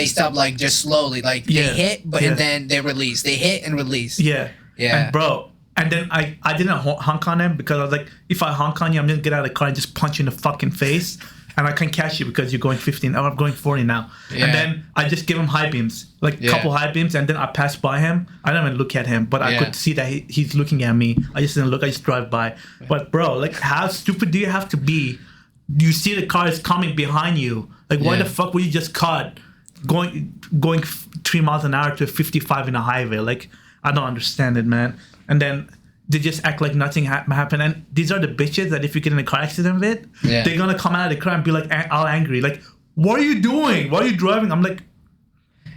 stop like just slowly. Like
Yeah,
they hit, but
yeah.
and then they release. They hit and release.
Yeah.
Yeah.
And bro, and then I didn't honk on him because I was like, if I honk on you, I'm gonna get out of the car and just punch you in the fucking face. And I can't catch you because you're going 15. I'm going 40 now.
Yeah.
And then I just give him high beams, like a
Yeah.
couple high beams, and then I pass by him. I don't even look at him, but I
Yeah.
could see that he's looking at me. I just didn't look. I just drive by. But bro, like, how stupid do you have to be? You see the car is coming behind you. Like, why
Yeah.
the fuck were you just caught going 3 miles an hour to 55 in a highway? Like, I don't understand it, man. And then they just act like nothing happened. And these are the bitches that if you get in a car accident with,
Yeah.
they're gonna come out of the car and be like all angry. Like, what are you doing? Why are you driving? I'm like,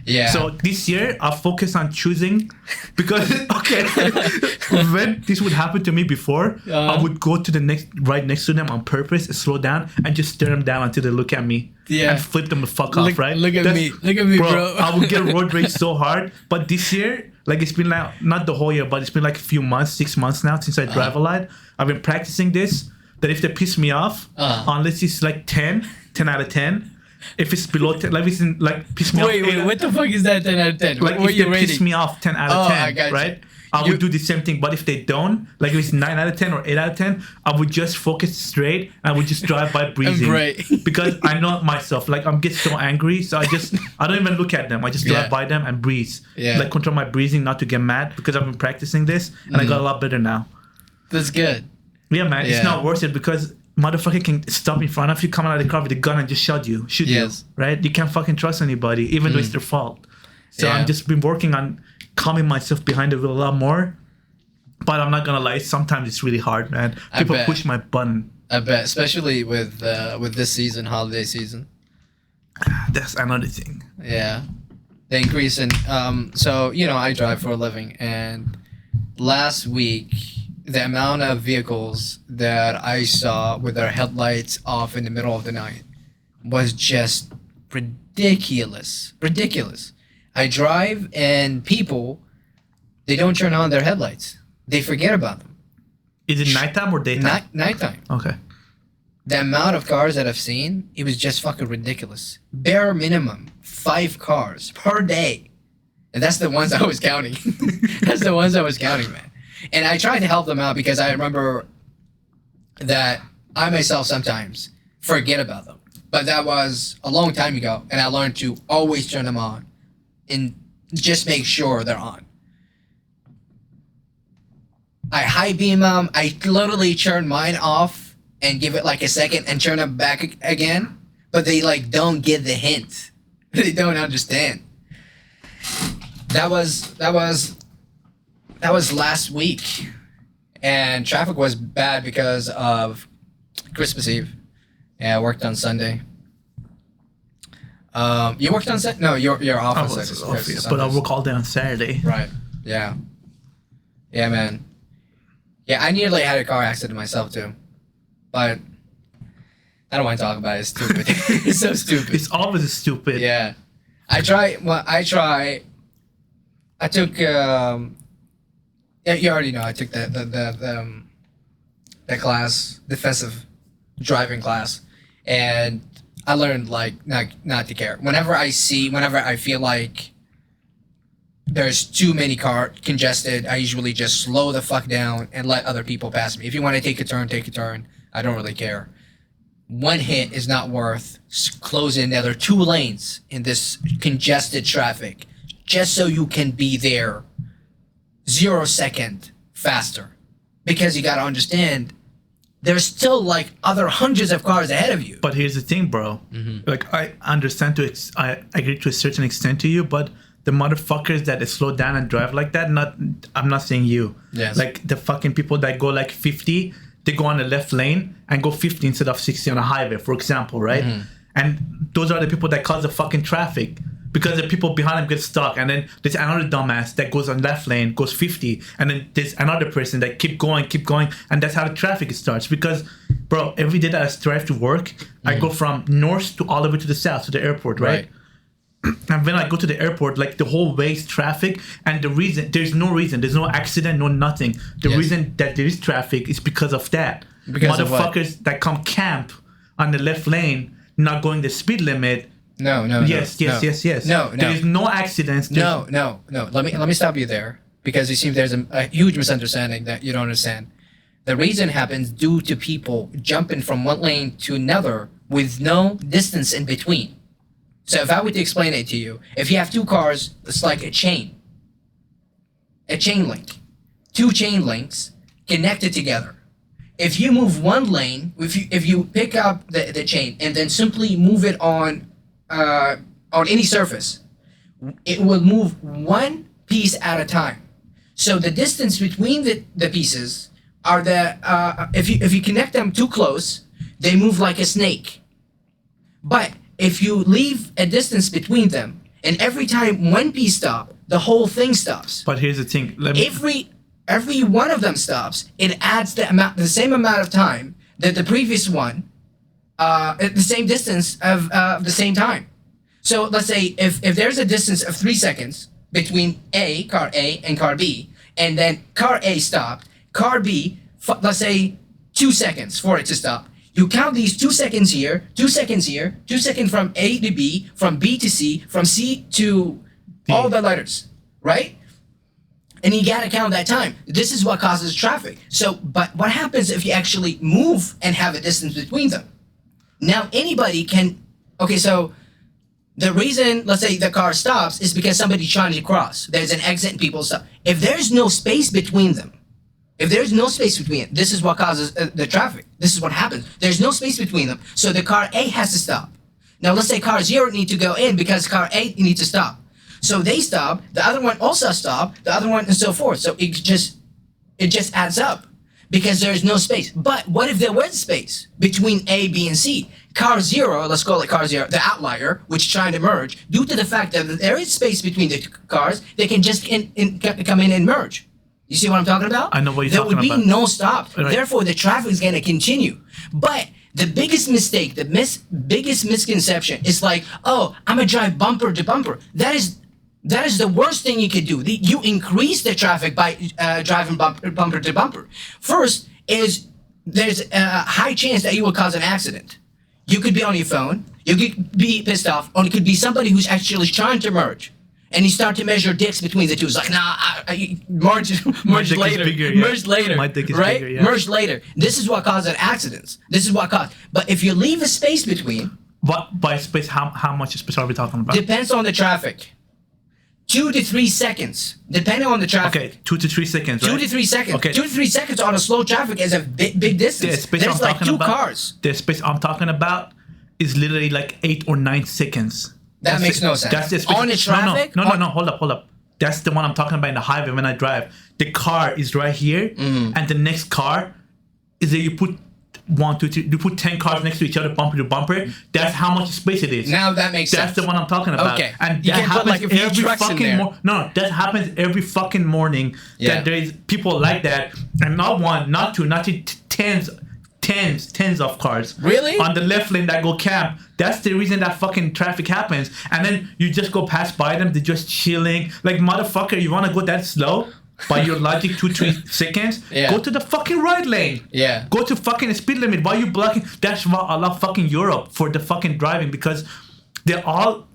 Yeah.
so this year I'll focus on choosing because okay, when this would happen to me before, I would go to the right next to them on purpose, slow down, and just stare them down until they look at me.
Yeah.
And flip them the fuck off, right?
Look at me, bro.
I would get road rage so hard. But this year, like it's been like not the whole year, but it's been like a few months, 6 months now since I drive a lot. I've been practicing this. That if they piss me off, unless it's like 10 out of 10. If it's below 10, like it's in, like piss me off.
Wait, what the fuck is that 10 out of 10?
Like
what
if
are you
they piss
rating?
me off 10 out of 10,
I got you.
right? I would do the same thing, but if they don't, like if it's 9 out of 10 or 8 out of 10, I would just focus straight and I would just drive by breathing.
Right.
Because I know myself, like I'm get so angry, so I don't even look at them. I just drive
Yeah.
by them and breathe.
Yeah.
Like control my breathing, not to get mad because I've been practicing this and I got a lot better now.
That's good.
Yeah, man,
Yeah.
it's not worth it because motherfucker can stop in front of you, come out of the car with a gun and just shoot you,
Yes.
right? You can't fucking trust anybody, even though it's their fault. So
Yeah.
I've just been working on calming myself behind the wheel a lot more. But I'm not gonna lie, sometimes it's really hard, man. People
bet.
push my button.
I bet, especially with this season, holiday season.
That's another thing.
Yeah, the increase in so I drive for a living, and last week the amount of vehicles that I saw with their headlights off in the middle of the night was just ridiculous. I drive and people They don't turn on their headlights. They forget about them.
Is it nighttime or daytime?
Nighttime.
Okay.
The amount of cars that I've seen, it was just fucking ridiculous. Bare minimum, 5 cars per day. And that's the ones I was counting. That's the ones I was counting, man. And I tried to help them out because I remember that I myself sometimes forget about them. But that was a long time ago, and I learned to always turn them on and just make sure they're on. I high beam them. I literally turn mine off and give it like a second and turn them back again. But they like don't get the hint. They don't understand. That was last week, and traffic was bad because of Christmas Eve. Yeah, I worked on Sunday. You worked on Sunday? No, you're off on Sunday.
But I work all day on Saturday.
Right. Yeah. Yeah, man. Yeah, I nearly had a car accident myself too, but I don't want to talk about it. It's stupid. It's so stupid.
It's always stupid.
Yeah. I took. Yeah, you already know. I took the class, defensive driving class, and I learned like not to care. Whenever I feel like there's too many cars congested, I usually just slow the fuck down and let other people pass me. If you want to take a turn, take a turn. I don't really care. One hit is not worth closing the other 2 lanes in this congested traffic just so you can be there 0 second faster. Because you got to understand, there's still like other hundreds of cars ahead of you.
But here's the thing, bro. Mm-hmm. Like, I understand I agree to a certain extent to you, but the motherfuckers that slow down and drive like that, I'm not saying you.
Yes.
Like the fucking people that go like 50, they go on the left lane and go 50 instead of 60 on a highway, for example, right? Mm-hmm. And those are the people that cause the fucking traffic because the people behind them get stuck. And then there's another dumbass that goes on left lane, goes 50, and then there's another person that keep going, and that's how the traffic starts. Because, bro, every day that I drive to work, mm-hmm. I go from north to all the way to the south to the airport, right? And when I go to the airport, like the whole way is traffic, and there's no accident, no nothing. The reason that there is traffic is because of that. Because motherfuckers that come camp on the left lane, not going the speed limit.
No.
Yes. No. There is no accidents.
No. Let me stop you there, because you see there's a huge misunderstanding that you don't understand. The reason happens due to people jumping from one lane to another with no distance in between. So if I were to explain it to you, if you have 2 cars, it's like a chain link. 2 chain links connected together. If you move one lane, if you pick up the chain and then simply move it on any surface, it will move one piece at a time. So the distance between the pieces are if you connect them too close, they move like a snake. But if you leave a distance between them, and every time one piece stops, the whole thing stops.
But here's the thing.
Every one of them stops, it adds the same amount of time that the previous one, at the same distance of the same time. So let's say if there's a distance of 3 seconds between car A and car B, and then car A stopped, car B, let's say 2 seconds for it to stop. You count these 2 seconds here, 2 seconds here, 2 seconds from A to B, from B to C, from C to all the letters, right? And you gotta count that time. This is what causes traffic. So, but what happens if you actually move and have a distance between them? Now anybody can, okay, so the reason, let's say the car stops is because somebody's trying to cross. There's an exit and people stop. If there's no space between them, this is what causes the traffic. This is what happens. There's no space between them. So the car A has to stop. Now let's say car 0 need to go in because car A needs to stop. So they stop, the other one also stop, the other one and so forth. So it just adds up because there's no space. But what if there was space between A, B, and C? Car 0, let's call it car 0, the outlier, which is trying to merge, due to the fact that there is space between the 2 cars, they can just come in and merge. You see what I'm talking about?
I know what you're talking about.
There would be no stop. Right. Therefore, the traffic is going to continue. But the biggest mistake, biggest misconception is like, oh, I'm going to drive bumper to bumper. That is That is the worst thing you could do. You increase the traffic by driving bumper to bumper. First is there's a high chance that you will cause an accident. You could be on your phone, you could be pissed off, or it could be somebody who's actually trying to merge. And you start to measure dicks between the two. It's like, nah, merge later.
Bigger, yeah.
Merge later.
My dick is
right?
bigger, yeah.
Merge later. This is what causes accidents. This is what causes. But if you leave a space between.
What by space? How much space are we talking about?
Depends on the traffic. 2 to 3 seconds, depending on the traffic.
Okay, 2 to 3 seconds, right?
2 to 3 seconds.
Okay.
2 to 3 seconds on a slow traffic is a big distance. There's like two cars.
The space I'm talking about is literally like 8 or 9 seconds.
That makes no sense.
That's the space.
On the traffic?
No, hold up. That's the one I'm talking about in the highway when I drive. The car is right here, and the next car is that you put 1, 2, 3. You put 10 cars next to each other, bumper to bumper. That's how much space it is.
Now that makes sense.
That's the one I'm talking about.
Okay.
And
you
that
can put
happens
like a few
every
trucks in
fucking
there.
No, that happens every fucking morning.
Yeah.
That there is people like that, and not one, not two, not three, tens of cars.
Really?
On the left lane that go camp. That's the reason that fucking traffic happens. And then you just go past by them. They're just chilling. Like, motherfucker, you want to go that slow? By your logic, 2-3 seconds.
Yeah.
Go to the fucking right lane.
Yeah.
Go to fucking speed limit. Why are you blocking? That's why I love fucking Europe for the fucking driving, because they all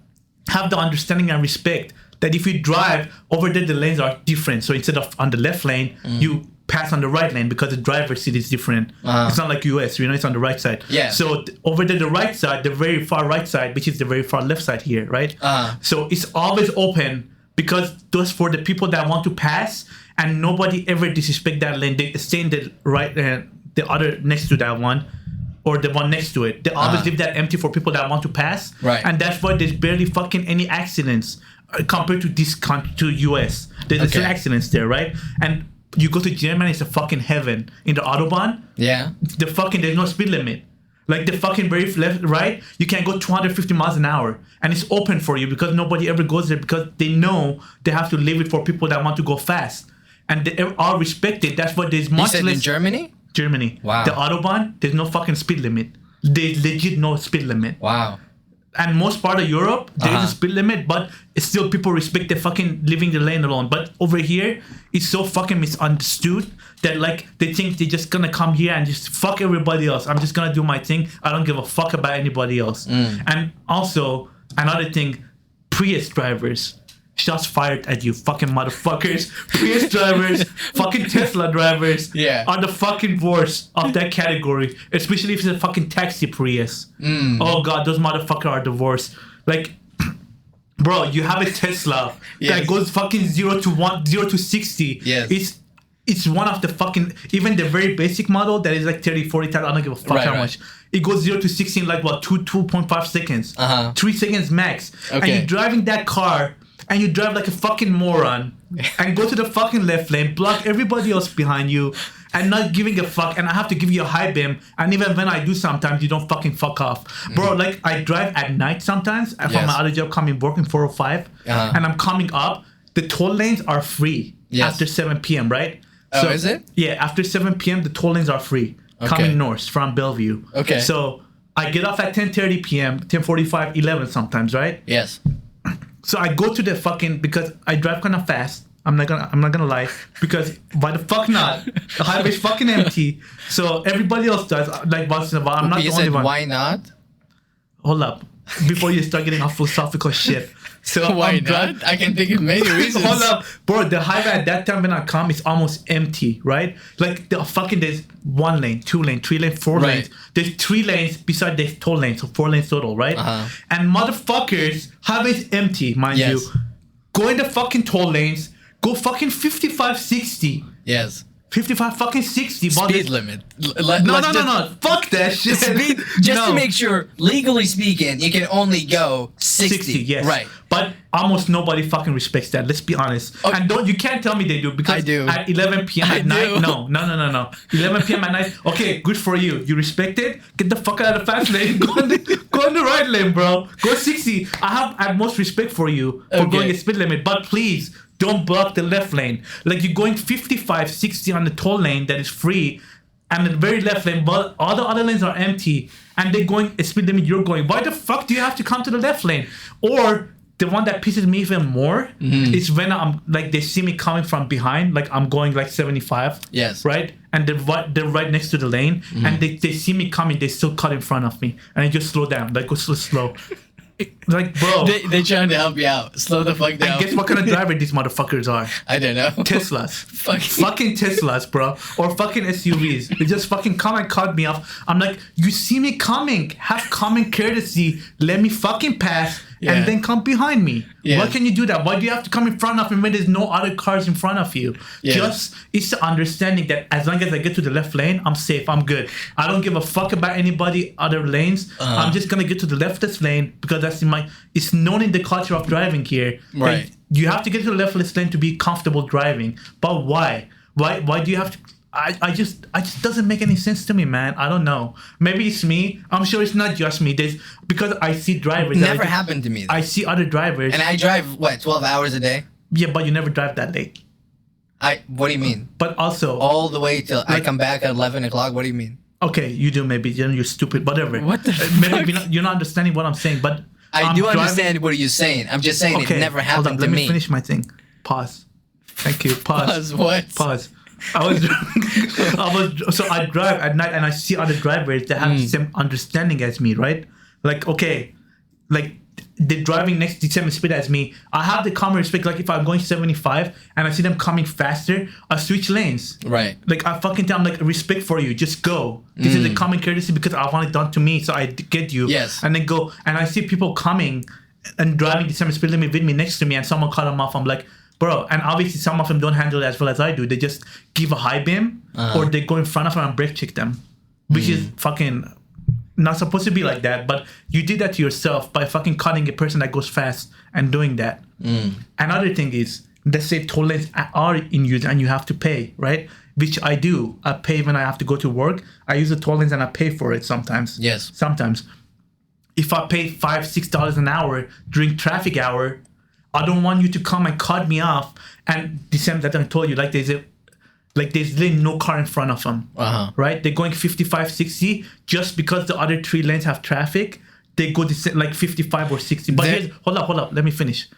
have the understanding and respect that if you drive over there, the lanes are different. So instead of on the left lane, you pass on the right lane because the driver's seat is different. It's not like US, it's on the right side.
Yeah.
So over there, the right side, the very far right side, which is the very far left side here, right? So it's always open because those for the people that want to pass, and nobody ever disrespect that lane. They stay in the right, the other next to that one, or the one next to it. They always leave that empty for people that want to pass.
Right.
And that's why there's barely fucking any accidents compared to this country, to US. There's still accidents there, right? And you go to Germany, it's a fucking heaven. In the Autobahn,
Yeah.
there's no speed limit. Like the fucking very left, right? You can go 250 miles an hour, and it's open for you because nobody ever goes there because they know they have to leave it for people that want to go fast, and they are respected. That's why there's much
You said
less.
in Germany?
Germany.
Wow.
The Autobahn, there's no fucking speed limit. There's legit no speed limit.
Wow.
And most part of Europe, there is a speed limit, but it's still people respect the fucking leaving the lane alone. But over here, it's so fucking misunderstood that like they think they're just gonna come here and just fuck everybody else. I'm just gonna do my thing. I don't give a fuck about anybody else. And also another thing, Prius drivers. Shots fired at you, fucking motherfuckers. Prius drivers, fucking Tesla drivers are the fucking worst of that category. Especially if it's a fucking taxi Prius. Oh god, those motherfuckers are the worst. Like, bro, you have a Tesla that goes fucking 0 to 60.
Yes.
It's one of the fucking, even the very basic model that is like 30, 40 times, I don't give a fuck how much. It goes 0 to 60 in like what, 2.5 seconds. 3 seconds max. And you're driving that car, and you drive like a fucking moron and go to the fucking left lane, block everybody else behind you, and not giving a fuck. And I have to give you a high beam. And even when I do sometimes, you don't fucking fuck off. Bro, like I drive at night sometimes from my other job, working 405, and I'm coming up. The toll lanes are free after 7 p.m., right?
Oh, so, is it?
Yeah, after 7 p.m., the toll lanes are free coming north from Bellevue.
Okay.
So I get off at 10:30 p.m., 10:45, 11 sometimes, right?
Yes.
So I go to the fucking, because I drive kind of fast. I'm not gonna lie, because why the fuck not? The highway's fucking empty. So everybody else does. Like once in a while, I'm not the only one.
Why not?
Hold up, before you start getting off philosophical shit. So
why not? I can think of many reasons.
Hold up, bro. The highway at that time when I come, it's almost empty, right? Like the fucking, there's 1 lane, 2 lane, 3 lane, 4 lanes. There's 3 lanes beside the toll lane, so 4 lanes total, right? And motherfuckers, highway's empty, mind you. Go in the fucking toll lanes. Go fucking 55, 60.
Yes.
55 fucking 60.
Speed limit.
No. Fuck that shit.
Speed, just to make sure, legally speaking, you can only go 60.
Yes.
Right.
But almost nobody fucking respects that. Let's be honest.
Okay.
And you can't tell me they do, because
I do.
At 11 p.m. at night, no. 11 p.m. at night, okay, good for you. You respect it? Get the fuck out of the fast lane. Go on the right lane, bro. Go 60. I have at most respect for you for going a speed limit, but please, don't block the left lane. Like you're going 55, 60 on the toll lane that is free, and the very left lane, but all the other lanes are empty, and they're going a speed limit you're going. Why the fuck do you have to come to the left lane? Or the one that pisses me even more is when I'm like they see me coming from behind, like I'm going like 75.
Yes.
Right? And they're right next to the lane, and they see me coming, they still cut in front of me, and I just slow down, like go slow. Like, bro,
they trying to help you out. Slow the fuck down.
and guess what kind of driver these motherfuckers are?
I don't know.
Teslas.
Fucking
Teslas, bro. Or fucking SUVs. They just fucking come and cut me off. I'm like, you see me coming. Have common courtesy. Let me fucking pass.
Yeah.
And then come behind me.
Yeah.
Why can you do that? Why do you have to come in front of me when there's no other cars in front of you?
Yeah.
Just, it's the understanding that as long as I get to the left lane, I'm safe. I'm good. I don't give a fuck about anybody other lanes. I'm just gonna get to the leftist lane because that's it's known in the culture of driving here.
Right.
That you have to get to the leftist lane to be comfortable driving. But why? Why do you have to? I just doesn't make any sense to me, man. I don't know. Maybe it's me. I'm sure it's not just me. Because I see drivers.
Never happened to me.
I see other drivers.
And I drive 12 hours a day?
Yeah, but you never drive that late.
What do you mean?
But also
All the way till I come back at 11 o'clock? What do you mean?
Okay, you do maybe. You're stupid. Whatever.
What the
Maybe
fuck?
you're not understanding what I'm saying. But
I do understand what you're saying. I'm just saying it never happened
hold on,
to
let
me.
me finish my thing. Pause. Thank you.
Pause what?
Pause. I drive at night and I see other drivers that have the same understanding as me, right? Like, okay, like they're driving next to the same speed as me. I have the common respect. Like if I'm going 75 and I see them coming faster, I switch lanes.
Right.
Like I fucking tell them like respect for you, just go. This is a common courtesy because I want it done to me, so I get you.
Yes.
And then go. And I see people coming and driving the same speed limit with me next to me, and someone cut them off. I'm like, bro, and obviously some of them don't handle it as well as I do. They just give a high beam or they go in front of them and brake check them, which is fucking not supposed to be like that. But you did that to yourself by fucking cutting a person that goes fast and doing that. Another thing is, let's say toll lanes are in use and you have to pay, right? Which I do. I pay when I have to go to work. I use the toll lanes and I pay for it sometimes.
Yes.
Sometimes. If I pay $5-6 an hour during traffic hour, I don't want you to come and cut me off. And the same that I told you, like there's literally no car in front of them, right? They're going 55, 60 just because the other 3 lanes have traffic. They go like 55 or 60. But hold up, let me finish.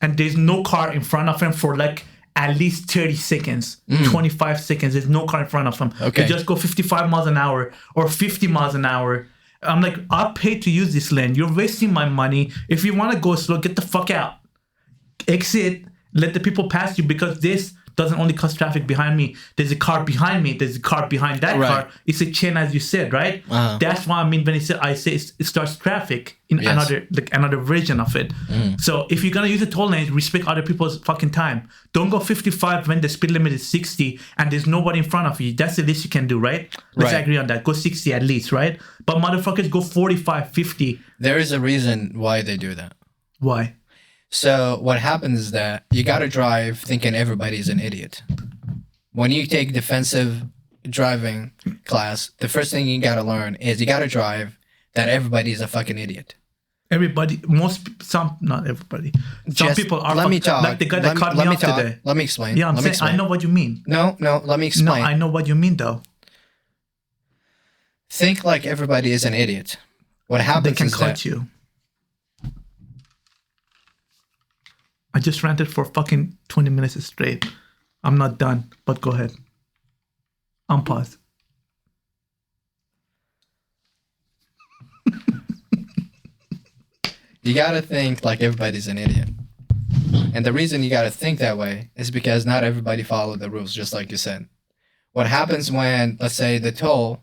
And there's no car in front of them for like at least 30 seconds, 25 seconds. There's no car in front of them.
Okay.
They just go 55 miles an hour or 50 miles an hour. I'm like, I paid to use this lane. You're wasting my money. If you want to go slow, get the fuck out. Exit, let the people pass you, because this doesn't only cause traffic behind me. There's a car behind me. There's a car behind that car. It's a chain, as you said, right? That's why I mean when I say it starts traffic in another version of it. So if you're gonna use a toll lane, respect other people's fucking time. Don't go 55 when the speed limit is 60 and there's nobody in front of you. That's the least you can do, right? Let's agree on that. Go 60 at least, right? But motherfuckers go 45, 50.
There is a reason why they do that.
Why?
So what happens is that you got to drive thinking everybody's an idiot. When you take defensive driving class, the first thing you got to learn is you got to drive that everybody's a fucking idiot.
Everybody, not everybody. Some people are.
Let me talk.
Like the guy that cut me off today.
Let me explain.
Yeah, I'm saying I know what you mean.
No, let me explain.
No, I know what you mean though.
Think like everybody is an idiot. What happens
they can
is
cut you. I just ranted for fucking 20 minutes straight. I'm not done, but go ahead. I'm paused.
You gotta think like everybody's an idiot. And the reason you gotta think that way is because not everybody follow the rules, just like you said. What happens when, let's say, the toll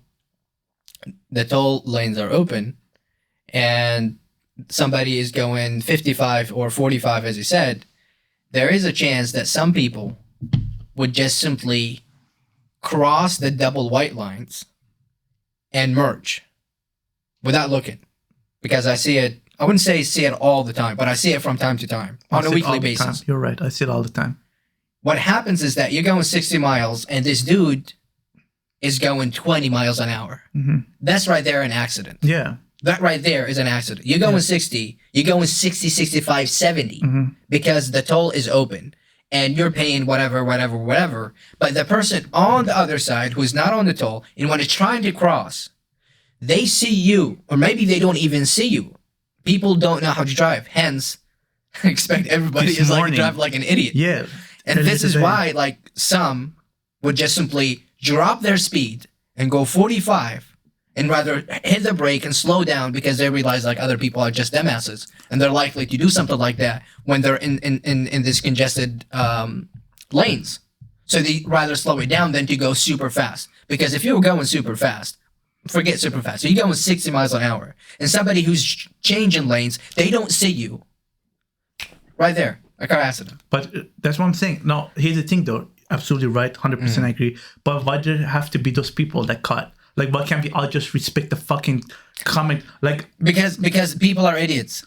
lanes are open and somebody is going 55 or 45, as you said, there is a chance that some people would just simply cross the double white lines and merge without looking. Because I see it, I wouldn't say see it all the time, but I see it from time to time on a weekly basis.
You're right. I see it all the time.
What happens is that you're going 60 miles and this dude is going 20 miles an hour. That's right there an accident.
Yeah.
That right there is an accident. You're going 60, you're going 60, 65, 70 because the toll is open and you're paying whatever. But the person on the other side who's not on the toll and when it's trying to cross, they see you, or maybe they don't even see you. People don't know how to drive. Hence, expect everybody
This
is like
morning.
drive like an idiot.
Yeah.
And
earlier
this is
today.
why, like, some would just simply drop their speed and go 45 and rather hit the brake and slow down because they realize, like, other people are just dumbasses. And they're likely to do something like that when they're in this congested lanes. So they rather slow it down than to go super fast. Because if you're going super fast, forget super fast. So you're going 60 miles an hour. And somebody who's changing lanes, they don't see you. Right there. A car accident.
But that's what I'm saying. No, here's the thing though. Absolutely right. 100% I agree. But why do there have to be those people that cut? Like, why can't we all just respect the fucking comment? Like,
Because people are idiots.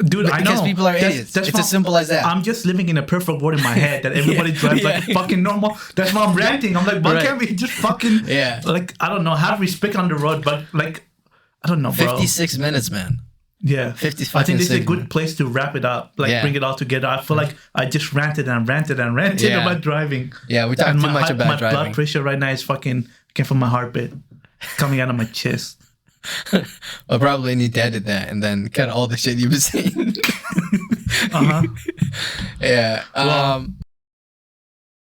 dude, I know.
Because people are idiots. It's as simple as that.
I'm just living in a perfect world in my head that everybody drives like fucking normal. That's why I'm ranting. I'm like, why can't we just fucking, like, I don't know, have respect on the road, but like, I don't know, bro.
56 minutes, man.
Yeah.
55
I think this is a
minutes,
good
man.
place to wrap it up, like bring it all together. I feel like I just ranted and ranted and ranted
Yeah.
about driving.
Yeah, we talked
And
too much about
my
driving.
blood pressure right now is fucking, can't feel my heartbeat coming out of my chest.
I'll probably need to edit that and then cut all the shit you've been saying.
Uh-huh.
Yeah.
Well,